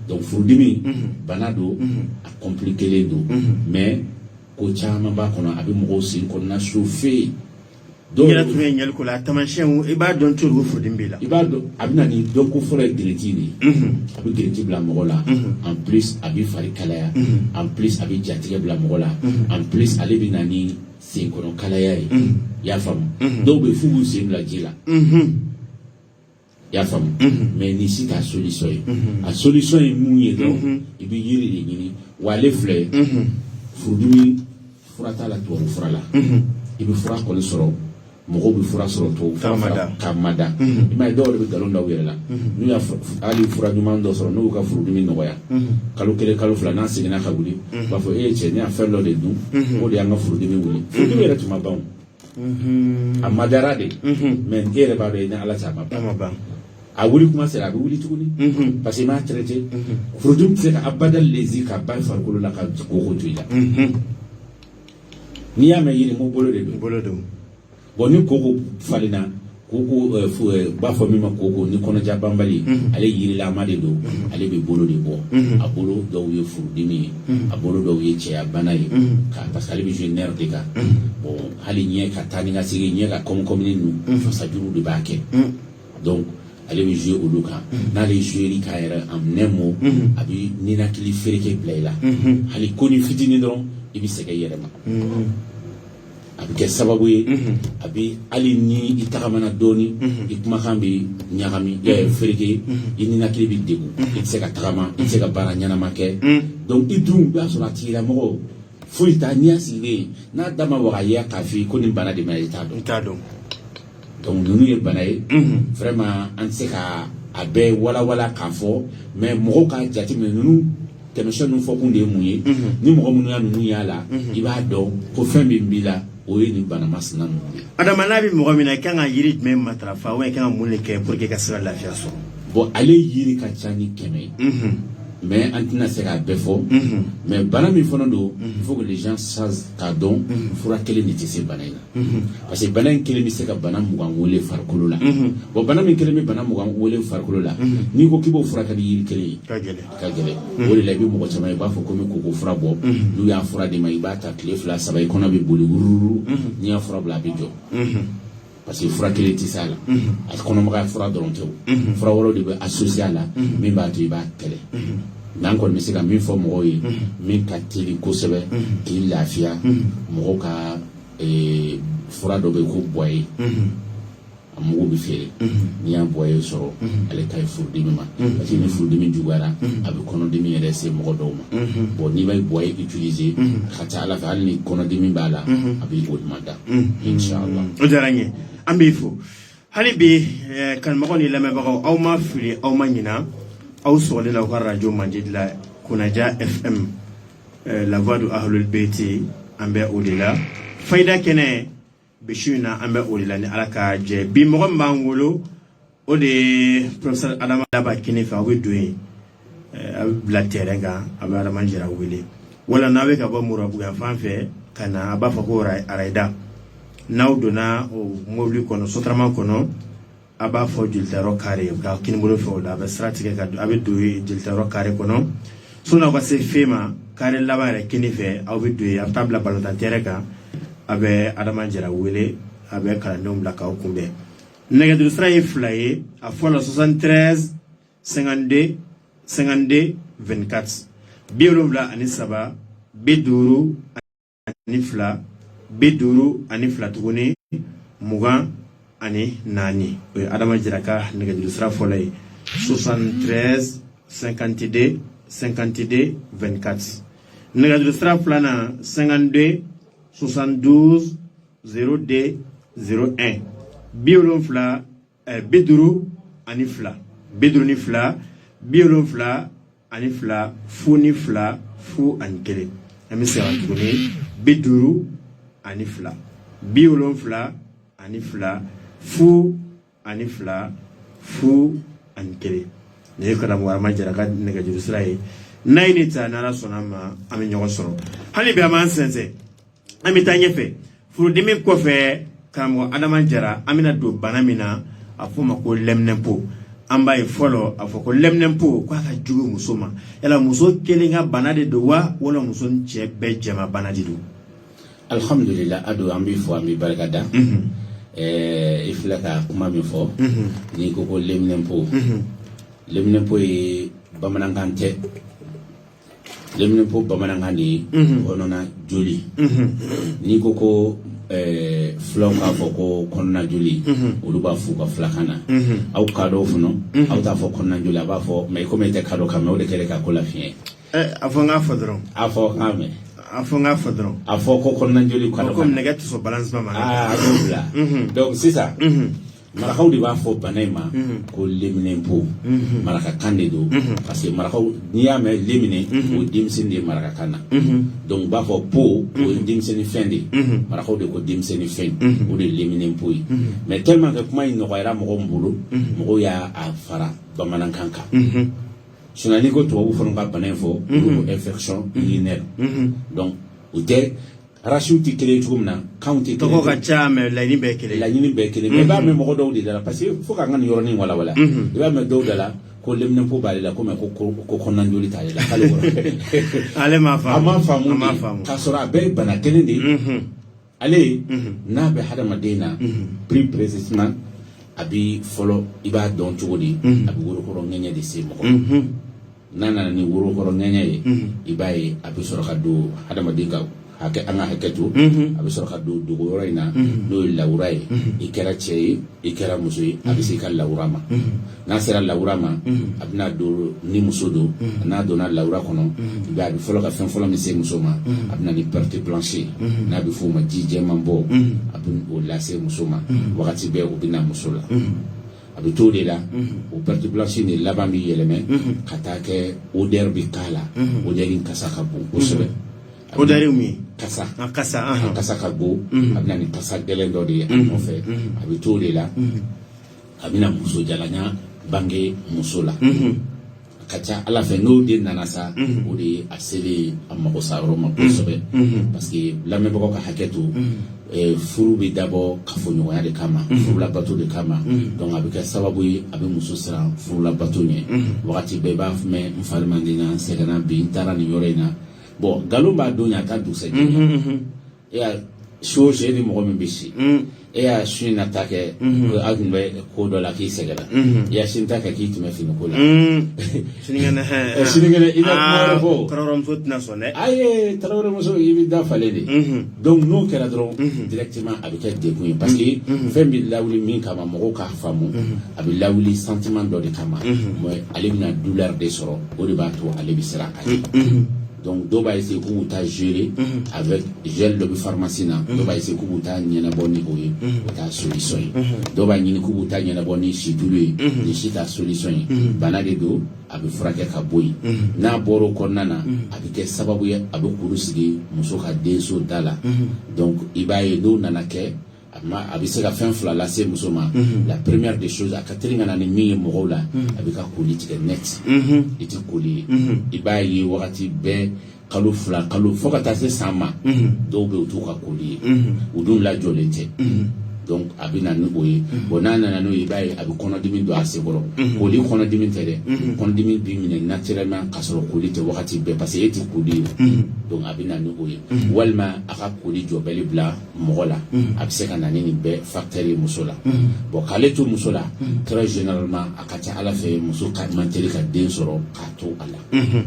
donc furudimi bana don a compliqué don mais ko caman b'a kɔnɔ a bɛ mɔgɔw sen kɔnɔna chauffer donc yɛrɛ tun ye ɲɛli ko la tamasiyɛnw i b'a dɔn cogo furudimi b'i la i b'a dɔn a bɛ na ni dɔn ko fɔlɔ ye girinti de ye a bɛ girinti bila mɔgɔ la en plus a bɛ fari kalaya en plus a bɛ jatigɛ bila mɔgɔ la en plus ale bɛ na ni sen kɔnɔ kalaya ye i y'a faamu dɔw bɛ f'u b'u sen bila ji la y'a faamu mais ni si ta solution ye a solution ye mun ye dɔrɔn i bɛ yiri de ɲini wa ale filɛ furudimi fura t'a la tubabu fura la i bɛ fura kɔni sɔrɔ mɔgɔw bɛ fura sɔrɔ tubabu fura k'a mada i m'a ye dɔw de bɛ nkalon da u yɛrɛ la n'u y'a hali fura ɲuman dɔ sɔrɔ n'u y'u ka furudimi nɔgɔya kalo kelen kalo fila n'a seginna ka wuli u b'a fɔ e ye cɛ ne y'a fɛn dɔ de dun o de y'an ka furudimi wuli furudimi yɛrɛ tun ma ban a madara de mais e yɛrɛ b'a dɔn ni ala cɛ a ma ban a wuli kuma sera a bɛ wuli tuguni parce que i m'a traité furudimi tɛ se ka abada lezi ka ban farikolo la ka koko to i la n'i y'a mɛn yiri ko bolo de don bon ni koko falenna koko b'a fɔ min ma koko ni kɔnɔja banbali ale yirilama de don ale bɛ bolo de bɔ a bolo dɔw ye furudimi ye a bolo dɔw ye cɛya bana ye parce que ale bɛ jouer nerf de kan bon hali ɲɛ ka taa ni ka segin ɲɛ ka kɔmikɔmini ninnu fasajuru de b'a kɛ donc ale bɛ jouer olu kan n'ale jouer k'a yɛrɛ en un mot a bɛ ninakili fereke bila i la hali ko ni fitinin dɔrɔn i bɛ sɛgɛn i yɛrɛ ma a bɛ kɛ sababu ye a bɛ hali ni i tagamana dɔɔni i kumakan bɛ ɲagami fereke i ninakili bɛ degun i tɛ se ka tagama i tɛ se ka baara ɲɛnama kɛ donc i dun i b'a sɔrɔ a tigilamɔgɔ foyi t'a n'i y'a sigilen n'a da ma waga ye k'a fɔ i ko nin bana de ma i t'a dɔn donc ninnu ye bana ye vraiment an tɛ se ka a bɛɛ walawala k'a fɔ mais mɔgɔw k'a jateminɛ ninnu tɛmɛsiyɛn ninnu fɔkun de ye mun ye ni mɔgɔ minnu y'a ninnu y'a la i b'a dɔn ko fɛn min b'i la o ye nin bana masina ninnu ye. Adama n'a bɛ mɔgɔ min na i kan ka yiri jumɛn matarafa ou bien i kan ka mun de kɛ pour que i ka se ka lafiya sɔrɔ. bon ale yiri ka ca ni 100 ye mais an tɛna se k'a bɛɛ fɔ mais bana min fana don il faut que les gens sachent k'a dɔn fura kelen de tɛ se bana in na parce que bana in kelen bɛ se ka bana 20 wele farikolo la bon bana min kelen bɛ bana 20 wele farikolo la n'i ko k'i b'o furakɛ ni yiri kelen ye ka gɛlɛn o de la i bɛ mɔgɔ caman ye i b'a fɔ ko n bɛ koko fura bɔ n'u y'a fura d'i ma i b'a ta tile 2 3 i kɔnɔ bɛ boli wururu n'i y'a fura bila a bɛ jɔ parce que fura kelen tɛ se a la a kɔnɔmagaya fura dɔrɔn tɛ o fura wɛrɛw de bɛ associé a la min b'a to i b'a kɛlɛ mais an kɔni bɛ se ka min fɔ mɔgɔw ye min ka teli kosɛbɛ k'i lafiya mɔgɔw ka fura dɔ bɛ yen ko bɔye a mugu bɛ feere n'i y'a bɔye sɔrɔ ale ka ɲi furudimi ma parce que ni furudimi juguyara a bɛ kɔnɔdimi yɛrɛ se mɔgɔ dɔw ma bon n'i bɛ bɔye utiliser a ka ca ala fɛ hali ni kɔnɔdimi b'a la a b'i boli ma da inshallah. O diyara n ye an b'i fo hali bi kanubagaw ni lamɛnbagaw aw ma fili aw ma ɲina aw sɔgɔlen la aw ka radio Mandedi la Kunaja FM la voix de Ahlul Beyti an bɛ o de la fayida kɛnɛ bisi na an bɛ o de la ni ala ka jɛ bi mɔgɔ min b'an wolo o de ye professeur Adama Daba Kini fɛ aw bɛ don yen a bɛ bila terrain kan a bɛ Adama Jara wele wala n'a bɛ ka bɔ Murabuya fan fɛ ka na a b'a fɔ ko Arayida n'aw donna o mobili kɔnɔ sotarama kɔnɔ a b'a fɔ jolitayɔrɔ carré ka kinibolo fɛ o la a bɛ sira tigɛ ka a bɛ don jolitayɔrɔ carré kɔnɔ sɔnni aw ka se fe ma carré laban yɛrɛ kini fɛ aw bɛ don yen a bɛ taa bila balontan terrain kan a bɛ Adama Jara wele a bɛ kalandenw bila k'aw kunbɛn nɛgɛjuru sira ye 2 ye a fɔlɔ 73 52 52 24 73 52 52 tuguni 20 ani 4 o ye Adama Jara ka nɛgɛjuru sira fɔlɔ ye 73 52 52 24 nɛgɛjuru sira filanan 52 72 02 01 72 52 ani 2 52 72 ani 2 fu ni 2 fu ani 1 an bɛ segin tuguni 50 ani 2 70 ani 2 fu ani 2 fu ani 1 ne ye karamɔgɔ Adama Jara ka nɛgɛjuru sira ye n'a ye ne ta n'Ala sɔnna ma an bɛ ɲɔgɔn sɔrɔ hali bi an b'an sɛnsɛn an bɛ taa ɲɛfɛ furudimi kɔfɛ karamɔgɔ Adama Jara an bɛna don bana min na a fɔ ma ko lɛminɛnpo an b'a ye fɔlɔ a fɔ ko lɛminɛnpo k'a ka jugu muso ma yala muso kelen ka bana de don wa wala muso ni cɛ bɛɛ jɛma bana de don. Alhamdulillah ado an b'i fɔ an b'i barika da i filɛ ka kuma min fɔ n'i ko ko lɛminɛnpo lɛminɛnpo ye bamanankan tɛ lɛminɛnpo bamanankan de ye kɔnɔna joli n'i ko ko fulaw k'a fɔ ko kɔnɔna joli olu b'a fɔ ka filakan na aw ka dɔw fɔnɔ aw t'a fɔ kɔnɔna joli a b'a fɔ mais comme tɛ ka dɔ kan mais o de kɛlen ka ko la fiɲɛ a fɔ n k'a fɔ dɔrɔn a fɔ k'a mɛn a fɔ n k'a fɔ dɔrɔn a fɔ ko kɔnɔna joli ka dɔ comme nɛgɛ tɛ sɔn balancement ma a b'o bila donc sisan marakaw de b'a fɔ bana in ma ko leminenpo marakakan de don parce que marakaw n'i y'a mɛn lemine o denmisɛnnin de ye marakakan na donc u b'a fɔ po o ye denmisɛnnin fɛn de ye marakaw de ko denmisɛnnin fɛn o de ye leminenpo ye mais tellement que kuma in nɔgɔyara mɔgɔw min bolo mɔgɔw y'a fara bamanankan kan sinon n'i ko tubabu fana ka bana in fɔ olu ko infection urinaire donc o tɛ rasiw tɛ kelen cogo min na kanw tɛ kelen tɔgɔ ka ca mais laɲini bɛɛ kelen laɲini bɛɛ kelen mais i b'a mɛn mɔgɔ dɔw de da la parce que fo k'an ka nin yɔrɔnin walawala i b'a mɛn dɔw da la ko leminenpo b'ale la ko mais ko kɔnɔna joli t'ale la k'ale wɔrɔ ale m'a faamu a m'a faamu k'a sɔrɔ a bɛɛ ye bana kelen de ye ale n'a bɛ hadamaden na plus précisément a bi fɔlɔ i b'a dɔn cogo di a bɛ worokɔrɔ ŋɛɲɛ de se mɔgɔ n'a nana ni worokɔrɔ ŋɛɲɛ ye i b'a ye a bɛ sɔrɔ ka don hadamaden ka hakɛ an ka hakɛ to a bɛ sɔrɔ ka don dogo yɔrɔ in na n'o ye lawura ye i kɛra cɛ ye i kɛra muso ye a bɛ se ka lawura ma n'a sera lawura ma a bɛna don ni muso don n'a donna lawura kɔnɔ i b'a a bɛ fɔlɔ ka fɛn fɔlɔ min se muso ma a bɛna ni perte blanche n'a bɛ f'o ma ji jɛman bɔ a bɛ o lase muso ma wagati bɛɛ o bɛ na muso la a bɛ to de la o perte blanche ni laban bɛ yɛlɛmɛ ka taa kɛ odeur bɛ k'a la odeur in kasa ka bon kosɛbɛ odeur min kasa kasa ka bon a bɛna ni kasa gɛlɛn dɔ de ye a nɔfɛ a bɛ to de la a bɛna muso jalanya bange muso la a ka ca ala fɛ n'o de nana sa o de ye a selen a mago sa yɔrɔ ma kosɛbɛ parce que lamɛnbagaw ka hakɛ to furu bɛ dabɔ kafoɲɔgɔnya de kama furulabato de kama donc a bɛ kɛ sababu ye a bɛ muso siran furulabato ɲɛ wagati bɛɛ i b'a mɛn n fari man di n na n sɛgɛnna bi n taara nin yɔrɔ in na bon nkalon b'a don ɲa a ta dugusɛjɛ e y'a so e ni mɔgɔ min bɛ si e y'a su in na ta kɛ aw tun bɛ ko dɔ la k'i sɛgɛnna i y'a sini ta kɛ k'i tun bɛ fini ko la sinikɛnɛ i bɛ kuma fɔ tarawelemuso tɛna sɔn dɛ ayi tarawelemuso i bɛ da falen de donc n'o kɛra dɔrɔn directement a bɛ kɛ degun ye parce que fɛn bɛ lawuli min kama mɔgɔw k'a faamu a bɛ lawuli sentiment dɔ de kama mais ale bɛna douleur de sɔrɔ o de b'a to ale bɛ siran a ɲɛ donc dɔw b'a essayer k'u ta gérer avec gel dɔ bɛ pharmacie na dɔw b'a essayer k'u ta ɲɛnabɔ ni o ye o t'a solution ye dɔw b'a ɲini k'u ta ɲɛnabɔ ni situlu ye ni si t'a solution ye bana de don a bɛ furakɛ ka bɔ yen n'a bɔra o kɔnɔna na a bɛ kɛ sababu ye a bɛ kuru sigi muso ka denso da la donc i b'a ye n'o nana kɛ a bɛ se ka fɛn fila lase muso ma la première des choses a ka teli ka na ni min ye mɔgɔw la a bɛ ka koli tigɛ net i tɛ koli ye i b'a ye wagati bɛɛ kalo fila fo ka taa se san ma dɔw bɛ yen u t'u ka koli ye u dun lajɔlen tɛ donc a bɛ na ni o ye bon n'a nana n'o ye i b'a ye a bɛ kɔnɔdimi don a sekɔrɔ koli kɔnɔdimi tɛ dɛ kɔnɔdimi b'i minɛ naturellement k'a sɔrɔ koli tɛ wagati bɛɛ parce que e tɛ koli ye donc a bɛ na ni o ye walima a ka koli jɔbɛli bila mɔgɔ la a bɛ se ka na ni nin bɛɛ facteur ye muso la bon k'ale to muso la très généralement a ka ca ala fɛ muso ka man teli ka den sɔrɔ k'a to a la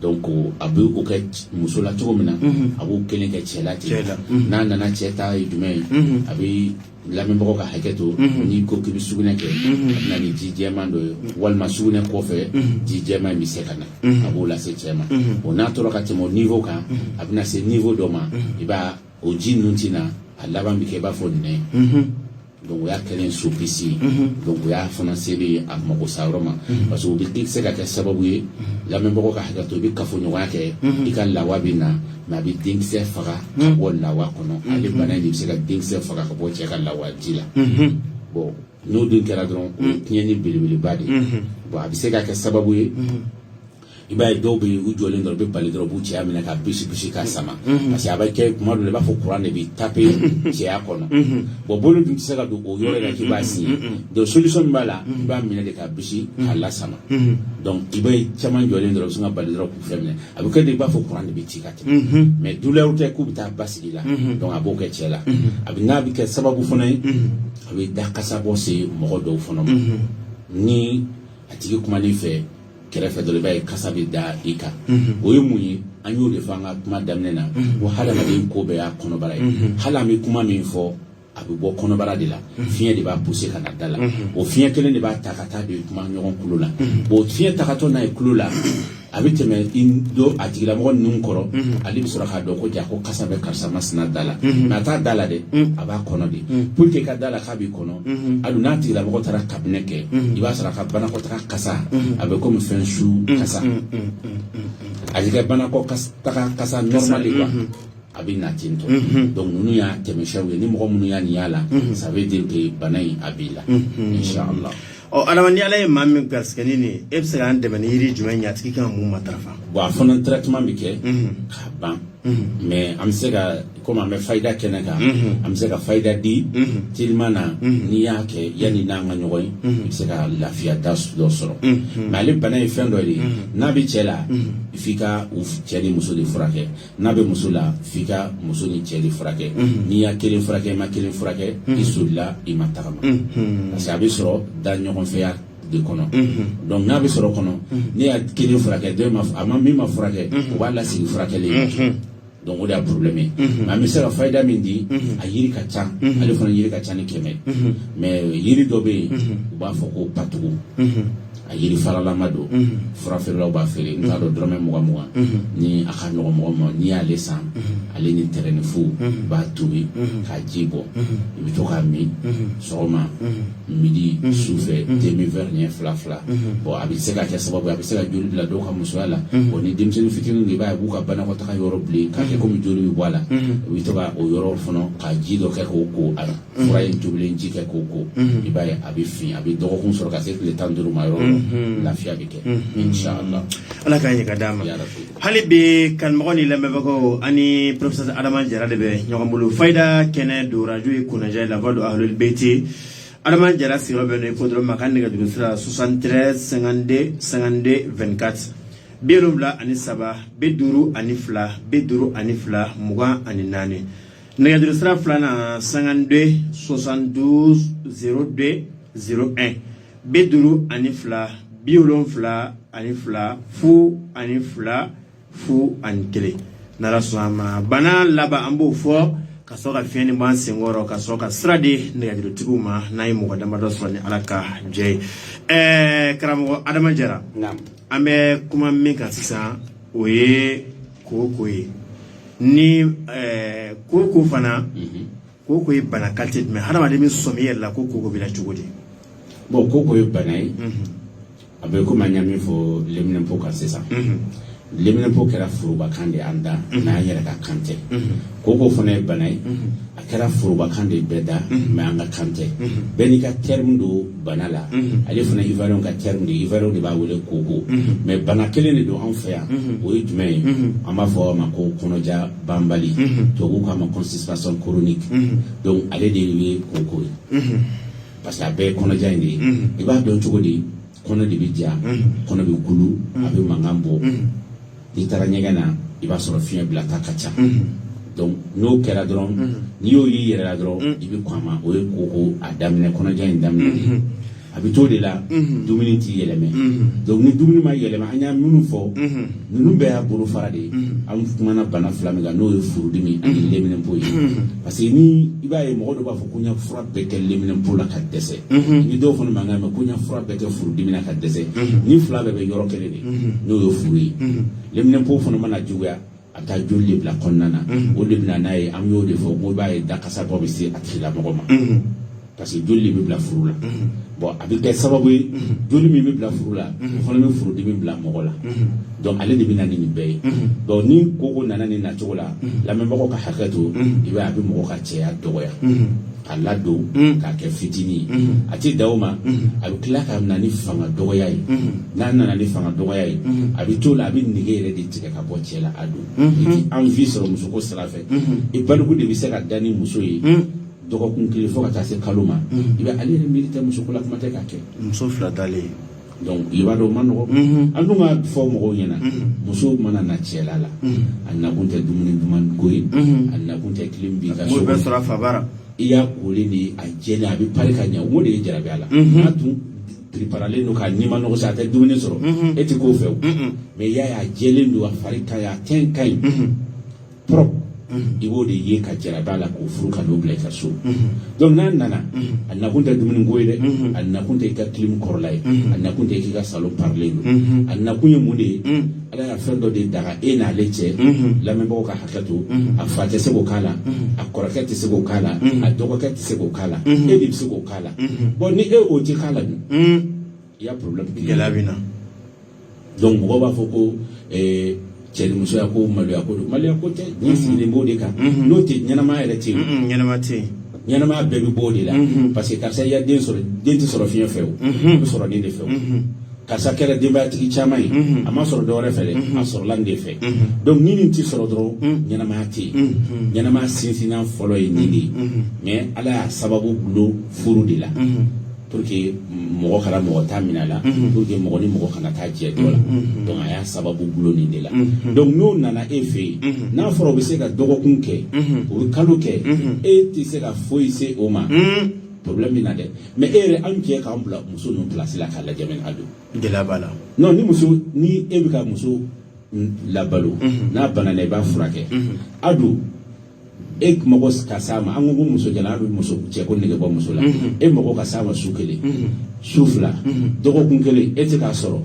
donc a bɛ o kɛ muso la cogo min na a b'o kelen kɛ cɛ la ten n'a nana cɛ ta ye jumɛn ye a bɛ lamɛnbagaw ka hakɛ to n'i ko k'i bɛ sugunɛ kɛ a bɛ na ni ji jɛman dɔ ye walima sugunɛ kɔfɛ ji jɛman bɛ se ka na a b'o lase cɛ ma bon n'a tora ka tɛmɛ o niveau kan a bɛna se niveau dɔ ma i b'a o ji ninnu ti na a laban bɛ kɛ i b'a fɔ nɛn donc o y'a kɛlen supplice ye donc o y'a fana selen a mago sa yɔrɔ ma parce que o bɛ se ka kɛ sababu ye lamɛnbagaw ka hakɛ to i bɛ kafoɲɔgɔnya kɛ i ka lawa bɛ na mais a bɛ denkisɛ faga ka bɔ lawa kɔnɔ ale bana in de bɛ se ka denkisɛ faga ka bɔ cɛ ka lawa ji la bon n'o dun kɛra dɔrɔn o ye tiɲɛni belebeleba de ye bon a bɛ se ka kɛ sababu ye i b'a ye dɔw bɛ yen u jɔlen dɔrɔn u bɛ bali dɔrɔn u b'u cɛya minɛ ka bisi k'a sama parce que a bɛ kɛ kuma dɔ la i b'a fɔ courant de bɛ taper cɛya kɔnɔ bon bolo dun tɛ se ka don o yɔrɔ la k'i b'a signer donc solution min b'a la i b'a minɛ de ka bisi k'a lasama donc i b'a ye caman jɔlen dɔrɔn u bɛ sin ka bali dɔrɔn k'u fɛn minɛ a bɛ kɛ de i b'a fɔ courant de bɛ ci ka tɛmɛ mais douleur tɛ k'u bɛ taa basigi la donc a b'o kɛ cɛ la a bɛ n'a bɛ kɛ sababu fana ye a bɛ da kasa bɔ se mɔgɔ dɔw fana ma ni a tigi kuman'i fɛ kɛrɛfɛ dɔ i b'a ye kasa bɛ da i kan o ye mun ye an y'o de fɔ an ka kuma daminɛ na ko hadamaden ko bɛɛ y'a kɔnɔbara ye hali an bɛ kuma min fɔ a bɛ bɔ kɔnɔbara de la fiɲɛ de b'a pousser ka na da la o fiɲɛ kelen de b'a ta ka taa de kuma ɲɔgɔn kulo la o fiɲɛ tagatɔ n'a ye kulo la a bɛ tɛmɛ a tigilamɔgɔ ninnu kɔrɔ ale bɛ sɔrɔ k'a dɔn ko ja ko kasa bɛ karisa masina da la mais a t'a da la dɛ a b'a kɔnɔ de pour que ka da la k'a b'i kɔnɔ hali n'a tigilamɔgɔ taara kabinɛ kɛ i b'a sɔrɔ a ka banakɔtaga kasa a bɛ komi fɛn su kasa a bɛ kɛ banakɔtaga kasa normal quoi a bɛ na ten tɔ donc ninnu y'a tɛmɛsiyɛnw ye ni mɔgɔ minnu y'a nin y'a la ça veut dire que bana in a b'i la inchallah adama ni ala ye maa min garisigɛni nin e bɛ se k'an dɛmɛ ni yiri jumɛn ye a tigi kan ka mun matarafa bon a fana traitement bɛ kɛ k'a ban mais an bɛ se ka komi an bɛ fayida kɛnɛ kan an bɛ se ka fayida di teliman na n'i y'a kɛ yanni n'an ka ɲɔgɔn ye i bɛ se ka lafiya da dɔ sɔrɔ mais ale bana ye fɛn dɔ de ye n'a bɛ cɛ la f'i ka cɛ ni muso de furakɛ n'a bɛ muso la f'i ka muso ni cɛ de furakɛ n'i y'a kelen furakɛ i ma kelen furakɛ i solila i ma tagama parce que a bɛ sɔrɔ da ɲɔgɔn fɛya de kɔnɔ donc n'a bɛ sɔrɔ kɔnɔ ne y'a kelen furakɛ a ma min ma furakɛ o b'a lasigi furakɛli donc o de y'a problème ye mais an bɛ se ka fayida min di a yiri ka ca ale fana yiri ka ca ni 100 mais yiri dɔ bɛ yen u b'a fɔ ko patugu a yiri faralama don fura feerelaw b'a feere n t'a dɔn dɔrɔmɛ 20 ni a ka ɲɔgɔn mɔgɔ ma n'i y'ale san ale ni tɛrɛnifu b'a tobi k'a ji bɔ i bɛ to k'a min sɔgɔma midi sufɛ demi verre ɲɛ fila bon a bɛ se ka kɛ sababu ye a bɛ se ka joli bila dɔw ka musoya la bon ni denmisɛnnin fitinin de b'a ye b'u ka banakɔtaga yɔrɔ bilen k'a kɛ komi joli bɛ bɔ a la u bɛ to ka o yɔrɔ fana ka ji dɔ kɛ k'o ko a la fura in tobilen ji kɛ k'o ko i b'a ye a bɛ fin a bɛ dɔgɔkun sɔrɔ ka se tile 15 ma yɔrɔ lafiya bɛ kɛ inchallah ala k'an ye ka d'a ma hali bi kanmɔgɔ ni lamɛnbagaw ani professeur Adama Jara de bɛ ɲɔgɔn bolo fayida kɛnɛ don radio ye kunnajɛ la voix de ahlul beyti Adama Jara sigiyɔrɔ bɛ n'o fɔ dɔrɔn ma kan nɛgɛjuru sira 73 52 52 24 73 52 52 24 nɛgɛjuru sira filanan 52 72 02 01 52 72 72 n'ala sɔnna ma bana laban an b'o fɔ ka sɔrɔ ka fiɲɛ ni b'an senkɔrɔ ka sɔrɔ ka sira di nɛgɛjurutigiw ma n'an ye mɔgɔ damadɔ sɔrɔ ni ala ka jɛ ye karamɔgɔ Adama Jara an bɛ kuma min kan sisan o ye koko ye ni koko fana koko ye bana qualité jumɛn hadamaden bɛ sɔmi yɛrɛ la ko koko bɛ la cogo di bon koko ye bana ye a bɛ komi an y'a min fɔ lɛminɛnpo kan sisan lɛminɛnpo kɛra forobakan de an da n'an yɛrɛ ka kan tɛ koko fana ye bana ye a kɛra forobakan de bɛɛ da mais an ka kan tɛ bɛɛ n'i ka terme don bana la ale fana ivoirien ka terme de ivoirien de b'a wele koko mais bana kelen de don anw fɛ yan o ye jumɛn ye an b'a fɔ a ma ko kɔnɔja banbali tubabuw k'a ma constipation chronique donc ale de ye koko ye parce que a bɛɛ ye kɔnɔja in de ye i b'a dɔn cogo di kɔnɔ de bɛ ja kɔnɔ bɛ gulu a bɛ mankan bɔ n'i taara ɲɛgɛn na i b'a sɔrɔ fiɲɛ bilata ka ca donc n'o kɛra dɔrɔn n'i y'o y'i yɛrɛ la dɔrɔn i bɛ kɔn a ma o ye koko a daminɛ kɔnɔja in daminɛ de a bɛ to de la dumuni t'i yɛlɛmɛ donc ni dumuni ma yɛlɛmɛ an y'a minnu fɔ ninnu bɛɛ y'a bolo fara de ye an kumana bana fila min kan n'o ye furudimi ani lɛminɛnpo ye parce que ni i b'a ye mɔgɔ dɔ b'a fɔ ko n y'a fura bɛɛ kɛ lɛminɛnpo la ka dɛsɛ ni dɔw fana mankan mɛn ko n y'a fura bɛɛ kɛ furudimi la ka dɛsɛ ni fila bɛɛ bɛ yɔrɔ kelen de n'o ye furu ye lɛminɛnpo fana mana juguya a bɛ taa joli de bila kɔnɔna na o de bɛ na n'a ye an y'o de fɔ ko i b'a ye dakasa dɔ bɛ se a tigilamɔgɔ ma parce que joli de bɛ bila furu la bon a bɛ kɛ sababu ye joli min bɛ bila furu la o fana bɛ furudimi bila mɔgɔ la donc ale de bɛ na ni nin bɛɛ ye donc ni koko nana nin nacogo la lamɛnbagaw ka hakɛ to i b'a ye a bɛ mɔgɔ ka cɛya dɔgɔya ka ladon k'a kɛ fitinin ye a tɛ da o ma a bɛ tila ka na ni fanga dɔgɔya ye n'a nana ni fanga dɔgɔya ye a bɛ to la a bɛ nege yɛrɛ de tigɛ ka bɔ cɛ la a don i ti envie sɔrɔ musoko sira fɛ i baliku de bɛ se ka da ni muso ye dɔgɔkun kelen fo ka taa se kalo ma i bɛ ale yɛrɛ miiri tɛ muso ko la kuma tɛ ka kɛ muso fila dalen donc i b'a dɔn o ma nɔgɔ an dun ka fɔ mɔgɔw ɲɛna muso mana na cɛla la a nakun tɛ dumuni duman ko ye a nakun tɛ tile bin ka so bɛɛ sɔrɔ a fa bara i y'a kolen de a jɛlen a bɛ pari ka ɲɛ o de ye jarabiya la n'a tun préparer no ka nima no sa ta dumuni soro e ti ko few mais ya jelen do afari ka ya ten kay prop iwo de ye ka jara bala ko furu ka do bla ka so donc nan nana anna kunta dumuni goyde anna kunta ka clim korlay anna kunta ka salon parler anna kunye munde ala ya fendo de daga ena leche la membo ka hakato afate se ko kala akorakete se ko kala adokokete se ko kala edip se ko kala bon ni e o ti kala il y a problème qui est là donc on va faut que chéri muso ya ko malu ya ko te ni si le mode ka no te nyana ma ele te nyana ma be bi bodi la parce que quand ça y a den soro fian few soro ni de few kasa kera demba tigi chamai ama soro do refele a soro lande fe donc ni ti soro dro nyana ma ti nyana ma sinsina folo e ni mais ala sababu bulo furu de la pour que mogo kala mogo tamina la pour que mogo ni mogo kana ta je dola donc aya sababu bulo ni de la donc no nana efe na foro be se ka dogo kunke o kalo ke e ti se ka foise o ma problème na de mais ere anke ka ambla muso no place la kala jamen ado de la bala non ni muso ni e ka muso la balo na banane ba furake ado e mogo kasama an go muso jala do muso che ko nege bo muso la e mogo kasama sukele sufla dogo kunkele e te ka soro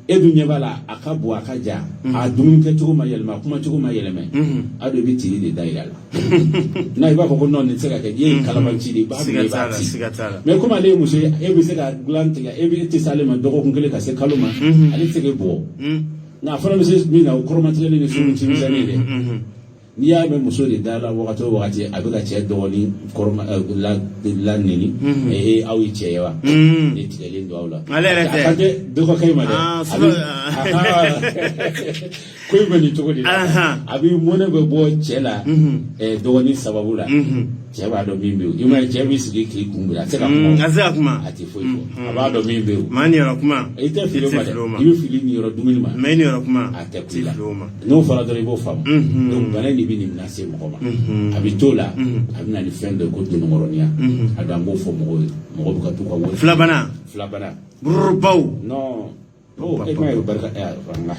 e dunya bala akabu akaja a dumun ke to ma yelma kuma to ma yelme ado bi tiri de daira la na iba ko non ne sega ke ye kalabanci de ba be ba ti mais kuma le muso e bi sega glante ga e bi te salema dogo kunkele ka se kaluma ali sege bo na fara mi na ko romatele ne su ti misane de ni ya be muso de dala wakati abuka che doni korma la nini e awi chewa ni tigale ndo awla ate do ko kay ma de ko ibani to ko de abi mona be bo chela e doni sababu la cheba do mimbe ima chebi sigi ki kumbura seka kuma ati foi aba do mimbe mani ro kuma ite filo ma ibi fili ni ro dumini ma mani ro kuma ate filo no fara do ribo fam donc banani bi ni nase mo ma abitola abina ni fende ko do ngoronia adango fo mo buka to ko flabana burbaw no oh e ma barka ranga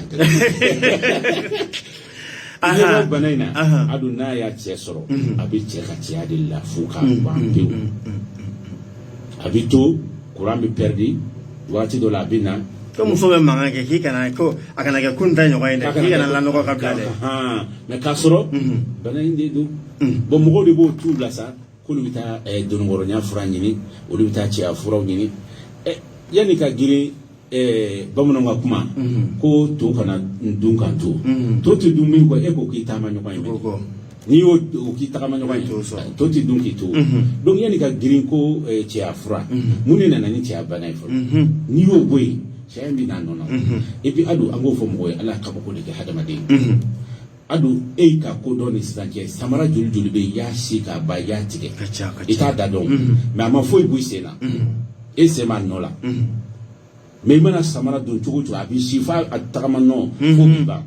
aha banaina aduna ya chesoro abi cheka chiadi la fuka bambiu abito kurambi perdi wati do la bina ko muso be manga ke hikana ko akana ke kunta nyoga inde hikana la noko kabla de me kasoro banainde do bo mo de bo tu la sa ko lubita do ngoronya franyini o lubita chia furo nyini yani ka giri bamuno nga kuma ko to kana ndunkan to ti dumi ko e ko ki tama nyoka yime ni o ki tama nyoka to ti dunki to donc yani ka girin ko ci afra muni na ni ci abana ifo ni o boy chambi na nono et puis adu ango fo mo ala ka ko de hadama de adu e ka ko doni sanke samara jul be ya shika ba ya tike ita da don mais ama fo ibu sena e se man nola mais mana samara don tugu abi shifa atama no ko ba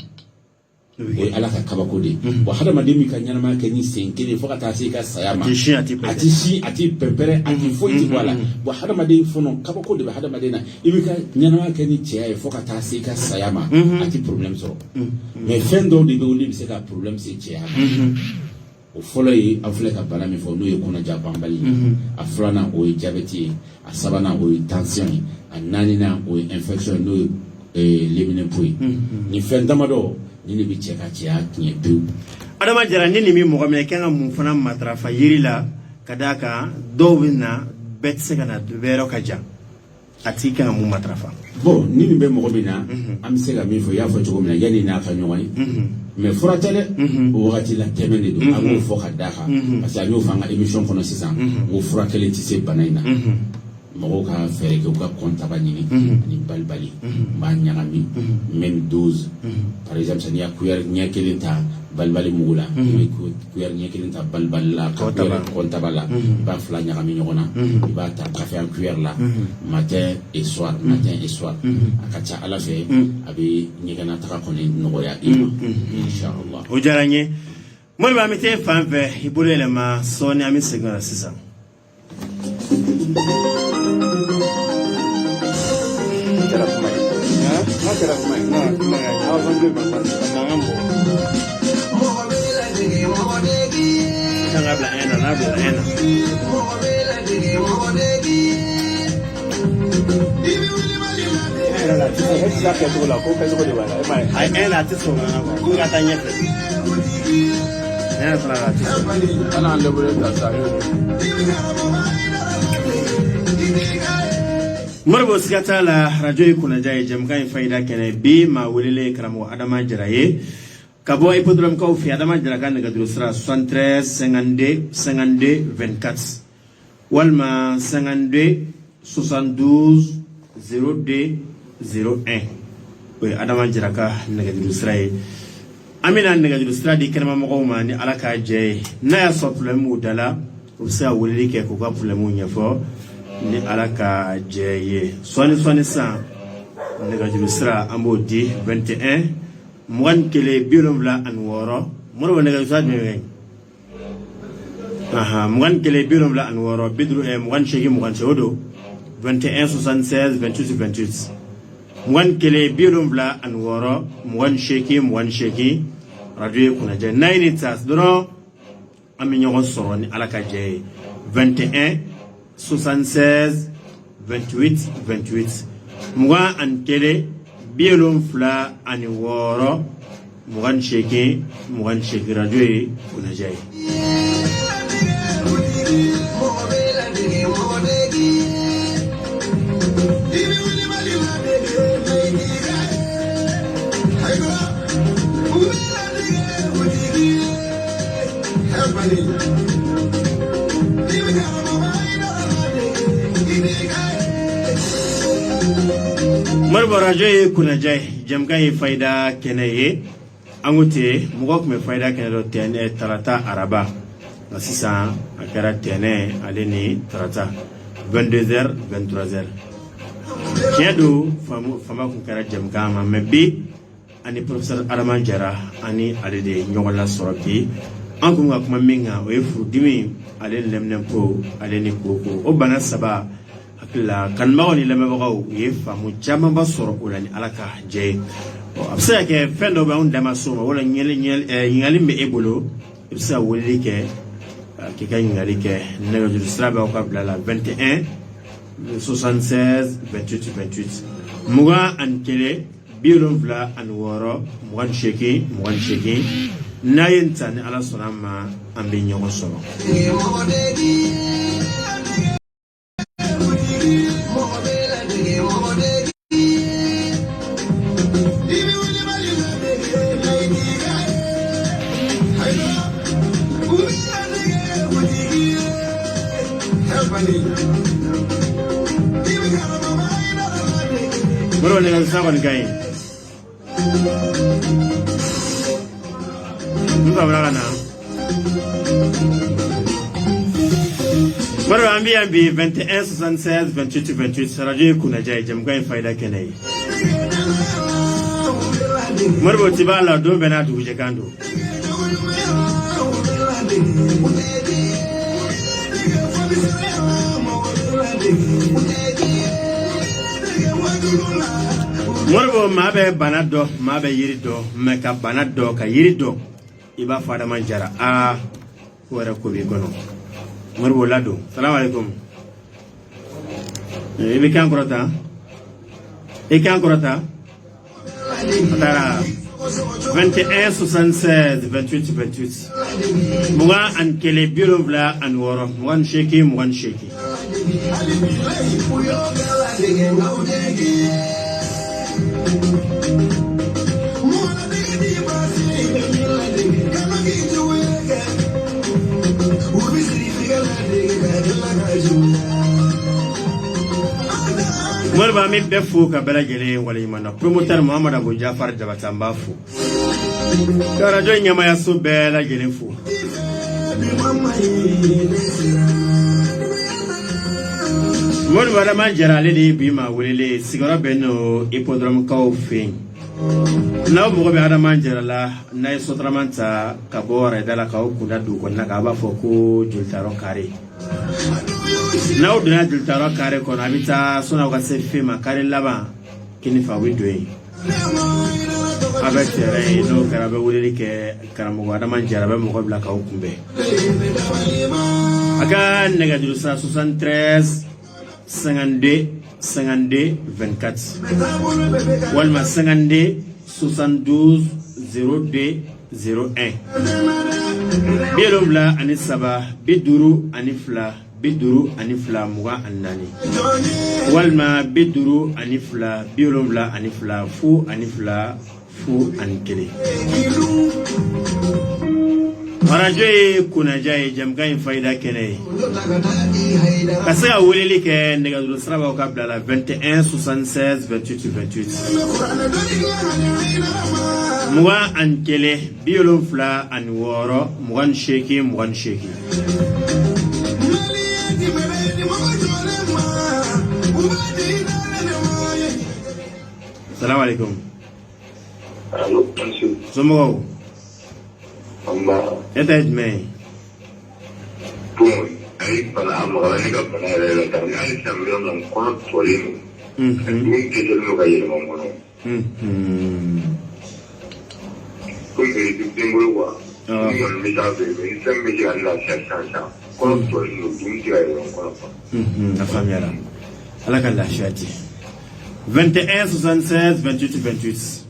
o ala ka kabako de bo hadama de mi ka nyana ma ka ni senkele fo ka ta se ka sayama ati pempere ati fo ti wala bo hadama de fo no kabako de hadama de na ibi ka nyana ma ka ni tia fo ka ta se ka sayama ati problème so mais fendo de be o li se ka problème se tia o folo yi afle ka bana mi fo no ye kuna jabambali aflana o diabete a sabana o tension a nanina o infection no lemine pui ni fendamado ni bi cheka chia kinye du adama jarani ni mi mo me kenga mu fana matrafa yirila kadaka dowina betse kana dubero kaja atika mu matrafa bon ni be mo bina am sega mi fo ya fo chugo mina yani na fa nyowani mais furatele o wakati la temene do ago fo kadaka parce que ayo fanga émission kono sisan o furatele ti se banaina mo ka fere ko ka konta banini ni balbali ba nyangami même 12 par exemple ça ni akuyer nyakelinta balbali mugula ko kuyer nyakelinta balballa konta bala ba fla nyangami nyona ba ta café en cuillère là matin et soir akacha ala fe abi nyigana ta ko ni nogoya inshallah o jaranye mo ba mete fanve ibulele ma soni ami segara sisa Marbo sigata la radio kuna jay jamkan faida kene bi ma welele karamo adama jaraye kabo ipodrom ko fi adama jaraga ne gadru sra 73 52 52 24 walma 52 72 02 01 we adama jaraga ne gadru sra amina ne gadru sra di kenema mo ma ni alaka jay na ya so problem udala usa welele ke ko ga problem nyefo ni alaka jeye soni sa nega sra ambodi 21 mwan kele biolomla anworo moro nega jusra me mwan kele biolomla anworo bidru mwan shegi mwan chodo 21 76 28 28 mwan kele biolomla anworo mwan sheki radio kuna je 9 tas dono aminyo soro ni alaka jeye 21 76 28 28 mwa ankele bielum fla ani woro mwan sheki radio kuna jay Marbara jay kuna jay jamkai faida kenaye angote mugok me faida kenado tene tarata araba asisa akara tene aleni tarata 22h 23h kiado fama kun kara jamkama mebi ani professeur Adama Jara ani alede nyogola soroki ankum ga kuma minga o efu dimi ale lemnem ko aleni koko o bana saba la kan mawni lama bagaw yefa mu jama ba soro ulani alaka je absa ke fendo ba on dama soma wala nyali me ebolo absa woli ke kan ngali ke nego du straba ko bla 21 76 28 28 muga an kele biolon vla an woro mugan sheki nayen tan ala sonama ambe nyogo soro Bro ne sabon kai nda bra na bro ambi 21 76 28 28 radio kuna jay jam kai faida kenai marbo tibala do bena du je kando Morbo mabe banado mabe yirido meka banado ka yirido iba fada manjara wara ko bi gono morbo lado salam alaikum ibe kan korota tara 21 76 28 28 muga an kele bureau vla an woro wan sheki Morba mi befu ka bela gele wala imana promoteur Muhammad Abu Jafar Jabatamba fu kara jo nyama ya so bela gele fu Morba da manjara le di bima wele sigara beno hippodrome ka ofin na mo be ada manjara la na sotramanta ka bora dala ka okunda du ko na ka ba fo ko jultaro kare na uduna jultaro kare ko na bita sona ka se fema kare laba kini fa widoyi avec tere no karabe wulili ke karamogo adama jarabe mo bla ka okumbe aka negajuru sa 73 52 52 24 walma 52 72 02 01 Bielobla anisaba biduru anifla biduru anifla muga annani walma biduru anifla biolobla anifla fu anifla fu ankele marajoy kuna jay jamga faida kene kasa wulili ke negazulu sraba ka bla la 21 76 28 28 muga ankele biolobla anworo mugan sheki Salam alaikum. Allô, monsieur. Somo. Amma. Ete me. Bon, ay para amara ni ka para la tarde ay sambil nang kono torin. Ni ke jelo ka yelo mono. Ko ke timbul wa. Ni mi ta be, ni sambe ji Allah sha. Kono torin no dum ji ay kono. La famille. Ala kan la shati. 21 76 28 28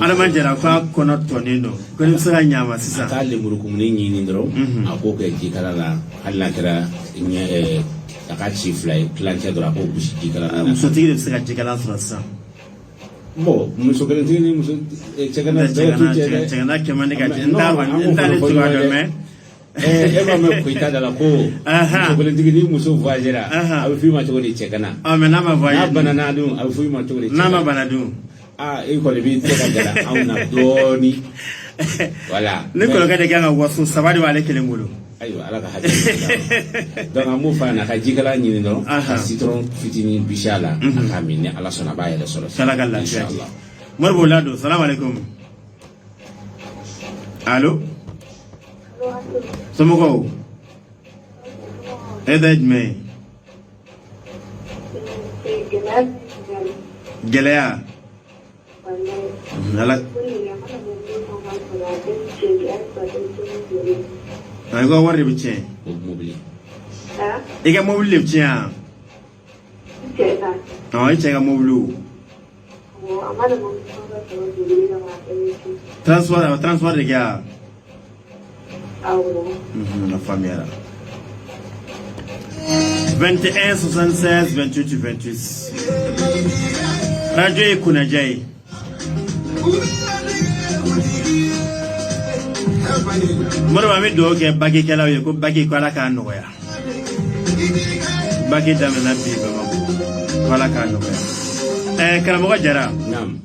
Alama jara kwa kono tonino ko ni sara nyama sisa ka le muru kumni nyini ndro ako ke jikala la halla kira nya aka chiflay planche dro ako bushi jikala na muso tigi sara jikala sura bo muso kele tigi muso chekana chekana kemande ka nda le tuwa do me eba me kuita dala ko muso kele tigi muso voyagera abu fi ma chogori chekana me na ma voyage na banana dum abu fi ma chogori na ma banadu ko le bi teka dala auna doni wala ne ko ga de ga wasu sabari wale kele ngulu ayo ala ka haji donc amu fana ka jikala nyini no citron fitini bishala akamini ala sona baye le solo sala galla inshallah marbo lado salam alaikum allo somogo edaj me gelea ala ay go warri biche mobili ega mobili biche ah ay chega mobili transport de gars la famille 21 76 28 28 radio kuna jay moro ba mi do ke bagi kala yo ko bagi ko ala ka no ya bagi dam na bi ba ko ala ka no ya kala mo jara nam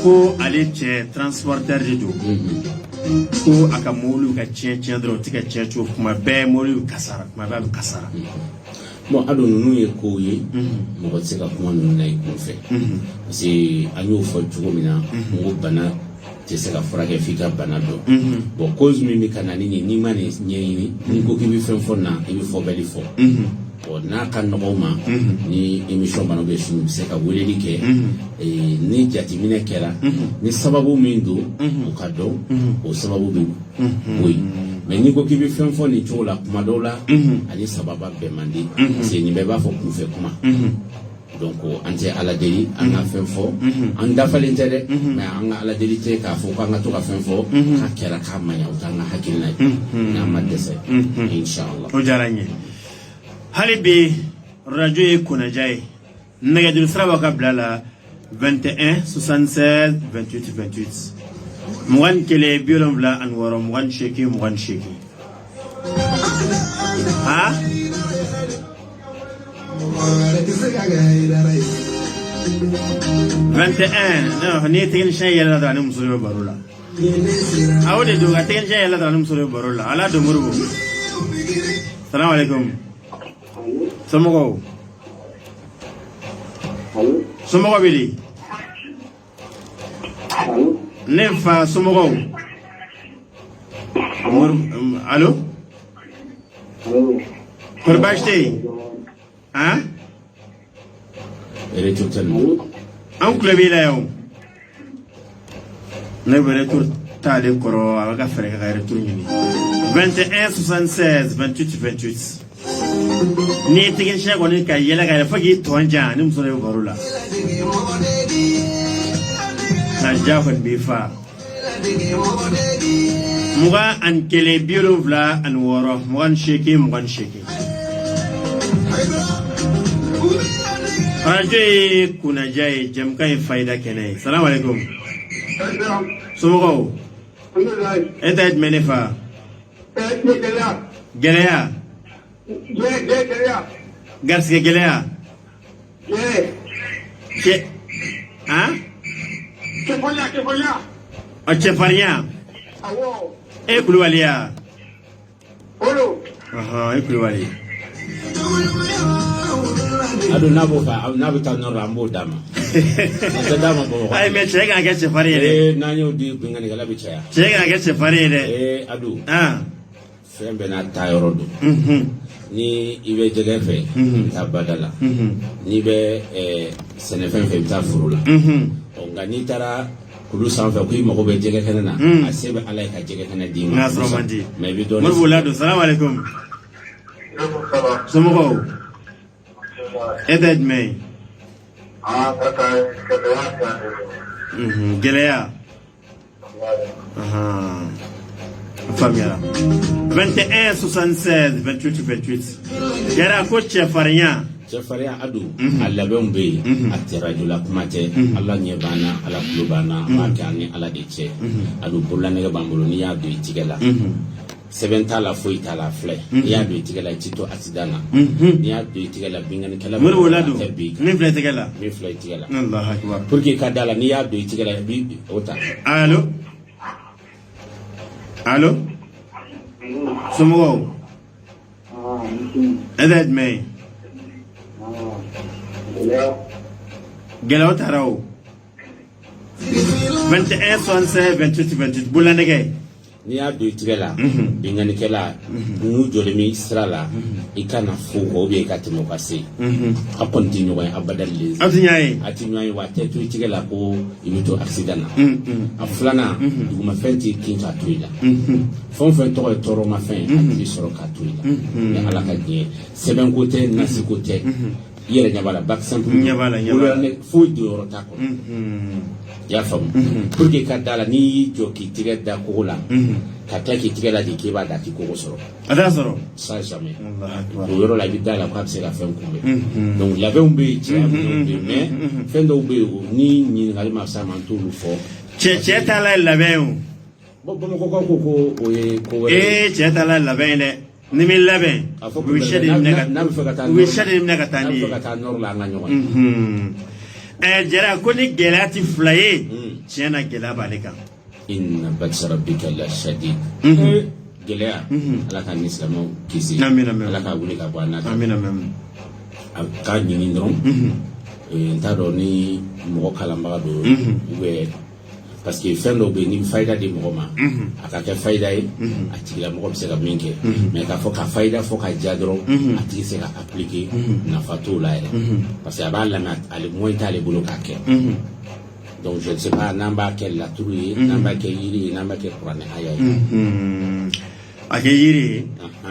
ko ali che transporteur de do ko aka molu ka che dro tika che cho kuma be molu kasara kuma ba kasara bon ado nunu ye ko ye mo ko se ka kuma nunu na ko fe parce anyo fo tugo mina mo bana te se ka fura ke fika bana do bon cause mi kana ni mane nyeyini ni ko ki bi fen fo na e bi fo beli fo bon na kan no ma ni emission bana be sunu se ka wele like ni jati mine kera ni sababu min do o ka do o sababu bi oui mais ni ko ki bi fen fo ni chola kuma do la ani sababa be mandi se ni be ba fo ku fe kuma donc ante ala deli anga fen fo anda falente mais anga ala deli te ka fo ka to ka fen fo ka kera ka manya o tanga hakilna na madese inshallah o jaranye halibi radio kuna jay nagadir sraba ka blala 21 76 28 28 mwan kele biolom bla anwaro mwan sheki ha 21 no ni technicien yalla da num solo barula awde do ga technicien yalla da num solo barula ala do murgo salam alaikum somogo somogo bili nefa somogo allo Korbashte hein ele tutel an club ila yau ne bɛ retour t'ale kɔrɔ a bɛ ka fɛɛrɛ kɛ ka retour ɲini 21 76 28 28 ni technicien kɔni ka yɛlɛ ka yɛlɛ fo k'i tɔn jan ni muso de bɛ baro la na ja kɔni b'i fa 21 76 28 radio ye kunaja ye jɛmukan ye fayida kɛnɛ ye salamu alaikum somɔgɔw e ta ye jumɛn ne fa gɛlɛya garisɛgɛ gɛlɛya cɛfarinya e kulubaliya e kulubali ado nabo fa nabo ta no rambo dama ta dama bo ay me che ga ke sefari de na nyo di ngani gala bi cha che ga ke sefari de ado sembe na ta yorodo ni ibe jege fe ta badala ni be senefen fe ta furula o ngani tara kulu sanfɛ ko i mago bɛ jɛgɛ kɛnɛ na a se bɛ ala ye ka jɛgɛ kɛnɛ d'i ma mais i bɛ dɔɔnin Moribo Lado salamu alaikum somɔgɔw e ta ye jumɛn ye gɛlɛya faamuyara 21 76 28 28 yɛrɛ ko cɛfarinya cɛfarinya ado a labɛnw bɛ yen a tɛ rajula kuma tɛ ala ɲɛ banna ala tulo banna b'a kɛ an ni ala de cɛ ado bololanɛgɛ b'an bolo n'i y'a don i tigɛ la sɛbɛn t'a la foyi t'a la filɛ n'i y'a don i tigɛ la i ti to accident na n'i y'a don i tigɛ la binganikɛla Moribo Lado min filɛ tigɛ la i tigɛ la Allahu akbar pour que ka da la n'i y'a don i tigɛ la i bi o ta allo somɔgɔw e ta ye jumɛn ye gɛlɛyaw taara o 21 76 28 28 bololanɛgɛ n'i y'a don i tigɛ la binganikɛla n'u jɔlen bɛ sira la i kana fo kɔ ou bien i ka tɛmɛ o ka se a kɔni tɛ ɲɔgɔn ye abadali aw tɛ ɲɔgɔn ye a tɛ ɲɔgɔn ye wa a tɛ to i tigɛ la ko i bɛ to accident na a filanan dugumafɛn t'i kin k'a to i la fɛn o fɛn tɔgɔ ye tɔɔrɔmafɛn a tigi sɔrɔ k'a to i la ni ala ka diɲɛ sɛbɛnko tɛ nasiko tɛ i yɛrɛ ɲɛ b'a la bac simple foyi jɔyɔrɔ t'a kɔnɔ i y'a faamu pour que ka da la n'i y'i jɔ k'i tigɛ da kogo la ka tila k'i tigɛ lajɛ k'i b'a da k'i kogo sɔrɔ a t'a sɔrɔ ça jamais o yɔrɔ la i bɛ da la k'a bɛ se ka fɛn kunbɛn donc labɛnw bɛ yen cɛya minɛnw bɛ yen mais fɛn dɔw bɛ yen ni ɲininkali ma s'a ma n t'olu fɔ cɛ t'a la labɛn o bamakɔkaw ko ko o ye ko wɛrɛ cɛ t'a la labɛn dɛ ni min labɛn u bɛ sɛ de minɛ ka taa ni ye nɔrɔ la an ka ɲɔgɔn ye jara ko ni gɛlɛya tɛ fila ye tiɲɛ na gɛlɛya b'ale kan inna batsa rabbika la shadid gɛlɛya ala ka ni silamɛw kisi ala ka wuli ka bɔ an na a ka ɲini dɔrɔn n t'a dɔn ni mɔgɔ kalanbaga don ou bien parce que fɛn dɔw bɛ yen n'i bɛ fayida di mɔgɔ ma a ka kɛ fayida ye a tigilamɔgɔ bɛ se ka min kɛ mais k'a fɔ ka fayida fɔ ka diya dɔrɔn a tigi se ka appliquer nafa t'o la yɛrɛ parce que a b'a lamɛn ale moyen t'ale bolo k'a kɛ donc je ne sais pas n'an b'a kɛ laturu ye n'an b'a kɛ yiri ye n'an b'a kɛ kuranɛ aya ye a kɛ yiri ye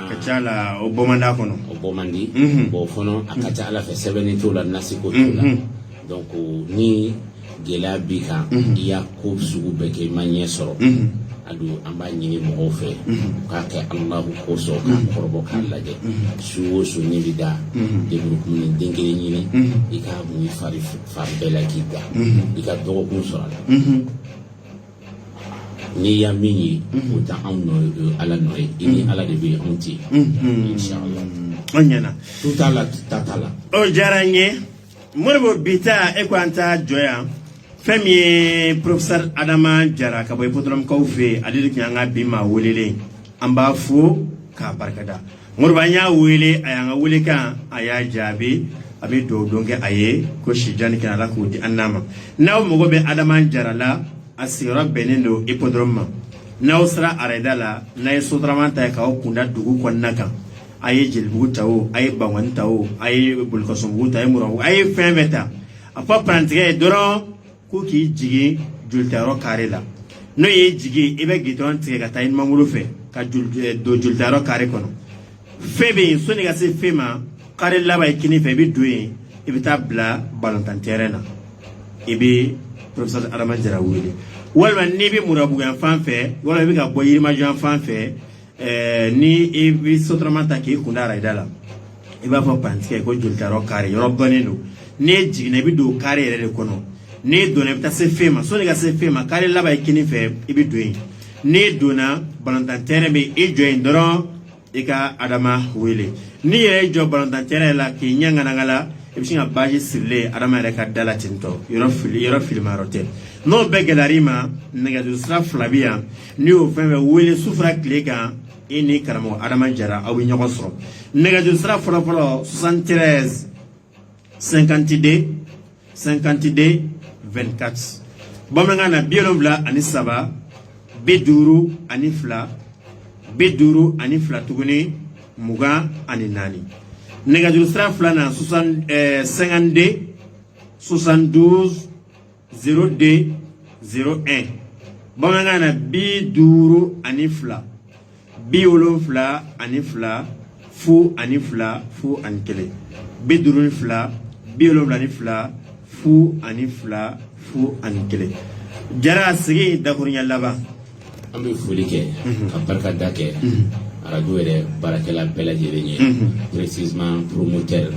ka ca la o bɔ man di a kɔnɔ o bɔ man di bon fɔlɔ a ka ca ala fɛ sɛbɛnni t'o la nasiko t'o la donc ni gɛlɛya b'i kan i y'a ko sugu bɛɛ kɛ i ma ɲɛ sɔrɔ a don an b'a ɲini mɔgɔw fɛ k'a kɛ alahu kosɔn k'a kɔrɔbɔ k'a lajɛ su o su n'i bɛ da lemurukumu ni den kelen ɲini i k'a mun i fari bɛɛ la k'i da i ka dɔgɔkun sɔrɔ a la n'i y'a min ye o tɛ anw nɔ ye ala nɔ ye i ni ala de bɛ anw ci inshallah o ɲɛna tu t'a la ta t'a la o diyara n ye Moribo bi ta e ko an t'a jɔ yan fɛn min ye professeur Adama Jara ka bɔ hippodrome-kaw fɛ ale de tun y'an ka bi maa welelen an b'a fo k'a barikada Moribo an y'a wele a y'an ka welekan a y'a jaabi a bɛ dugawu don kɛ a ye ko sijani kɛnɛ ala k'o di an n'a ma n'aw mago bɛ Adama Jara la a sigiyɔrɔ bɛnnen don hippodrome ma n'aw sera arɛda la n'a ye sotarama ta ye k'aw kunda dugu kɔnɔna kan a ye jelibugu ta o a ye bangani ta o a ye bolikasobugu ta a ye murabu a ye fɛn bɛɛ ta a fɔ parantigɛ ye dɔrɔn ko k'i jigin jolitayɔrɔ kare la no ye jigi ibe giton tige ka tayin mangulu fe ka do juldaro kare kono febe soni ga se fema kare laba ikini fe bi duin ibita bla balantan terena ibi professeur Adama Jara wele walma ni bi murabu gan fanfe wala bi ga boyir ma jan fanfe ni ibi sotramata ki kundara idala iba fo pantike ko juldaro kare yorobbaneno ne jigina bi do kare yere kono ne dona bita se fema so ne ga se fema kare laba ikini fe ibi doin ne dona balantan tere be e join doron e ka Adama wele ni yere jo balantan tere la ki nyanga ngala e bi singa baji sille Adama yere ka dala tinto yoro filma rote no be gelarima ne ga du sra flavia ni o feme wele sufra klega ini karamo Adama Jara awi nyogosro ne ga du sra folo 73 52 24 bamangana biolobla ani saba beduru ani fla tuguni muga ani nani negajul stra fla na 52 72 02 01 bamangana biduru ani fla biolofla ani fla fu ani kele beduru fla biolobla ani fla fu ani kele Jara sigi dakunya laba ambe fulike ka barka dake radio ere barakela belaje renye précisément promoteur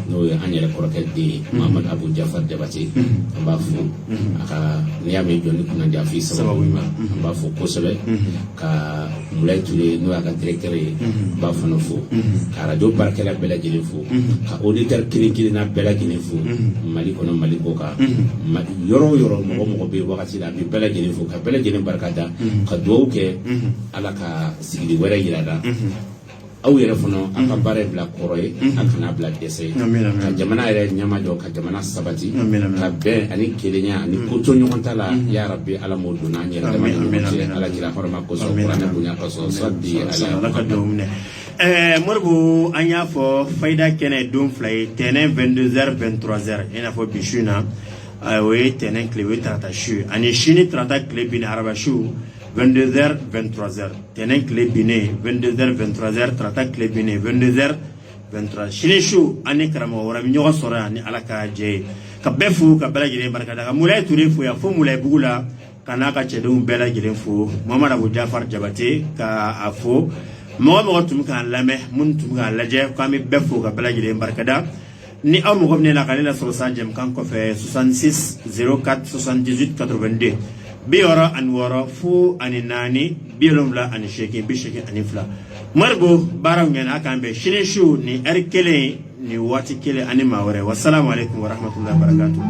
no anyele koroket di Muhammad Abu Jafar Jabati amba fu aka niame joni kuna dia fi sababu amba fu kosebe ka mulay tuli no aka directeur ba fu no fu ka radio barakela belaje fu ka auditeur kiri na belaje fu mali kono mali boka yoro mo be wakati da bi belaje fu ka belaje barkada ka do ke ala ka sigidi wera yirada aw yere fono aka bare bla koroy aka na bla dese ka jamana yere nyama jo ka jamana sabati ka be ani kelenya ani koto nyontala ya rabbi ala modu na nyere jamana ala jira horma ko so qur'ana bunya ko so sabbi ala qadumne morbu anya fo fayda kene dum flay tenen 22h 23h ina fo bishuna we tenen klewe tata shu ani shini tata klebi na arabashu 22h 23h tenen klebine 22h 23h trata klebine 22h 23 shinishu ani karamo wara mi nyoga sora ni alaka je ka befu ka bela gire barka daga mulay turi fu ya fu mulay bugula kana ka chedum bela gire fu Muhammad Abu Jafar Jabate ka afo mo tum kan lame mun tum kan laje ka mi befu ka bela gire barka da ni amu gomne la kalila so sanjem kan ko fe 66 04 78 82 biora an woro fu ani nani biolomla ani sheki bisheki ani fla marbo baraw ngena akambe shineshu ni erkele ni wati kele ani mawre wassalamu alaikum wa rahmatullahi wa barakatuh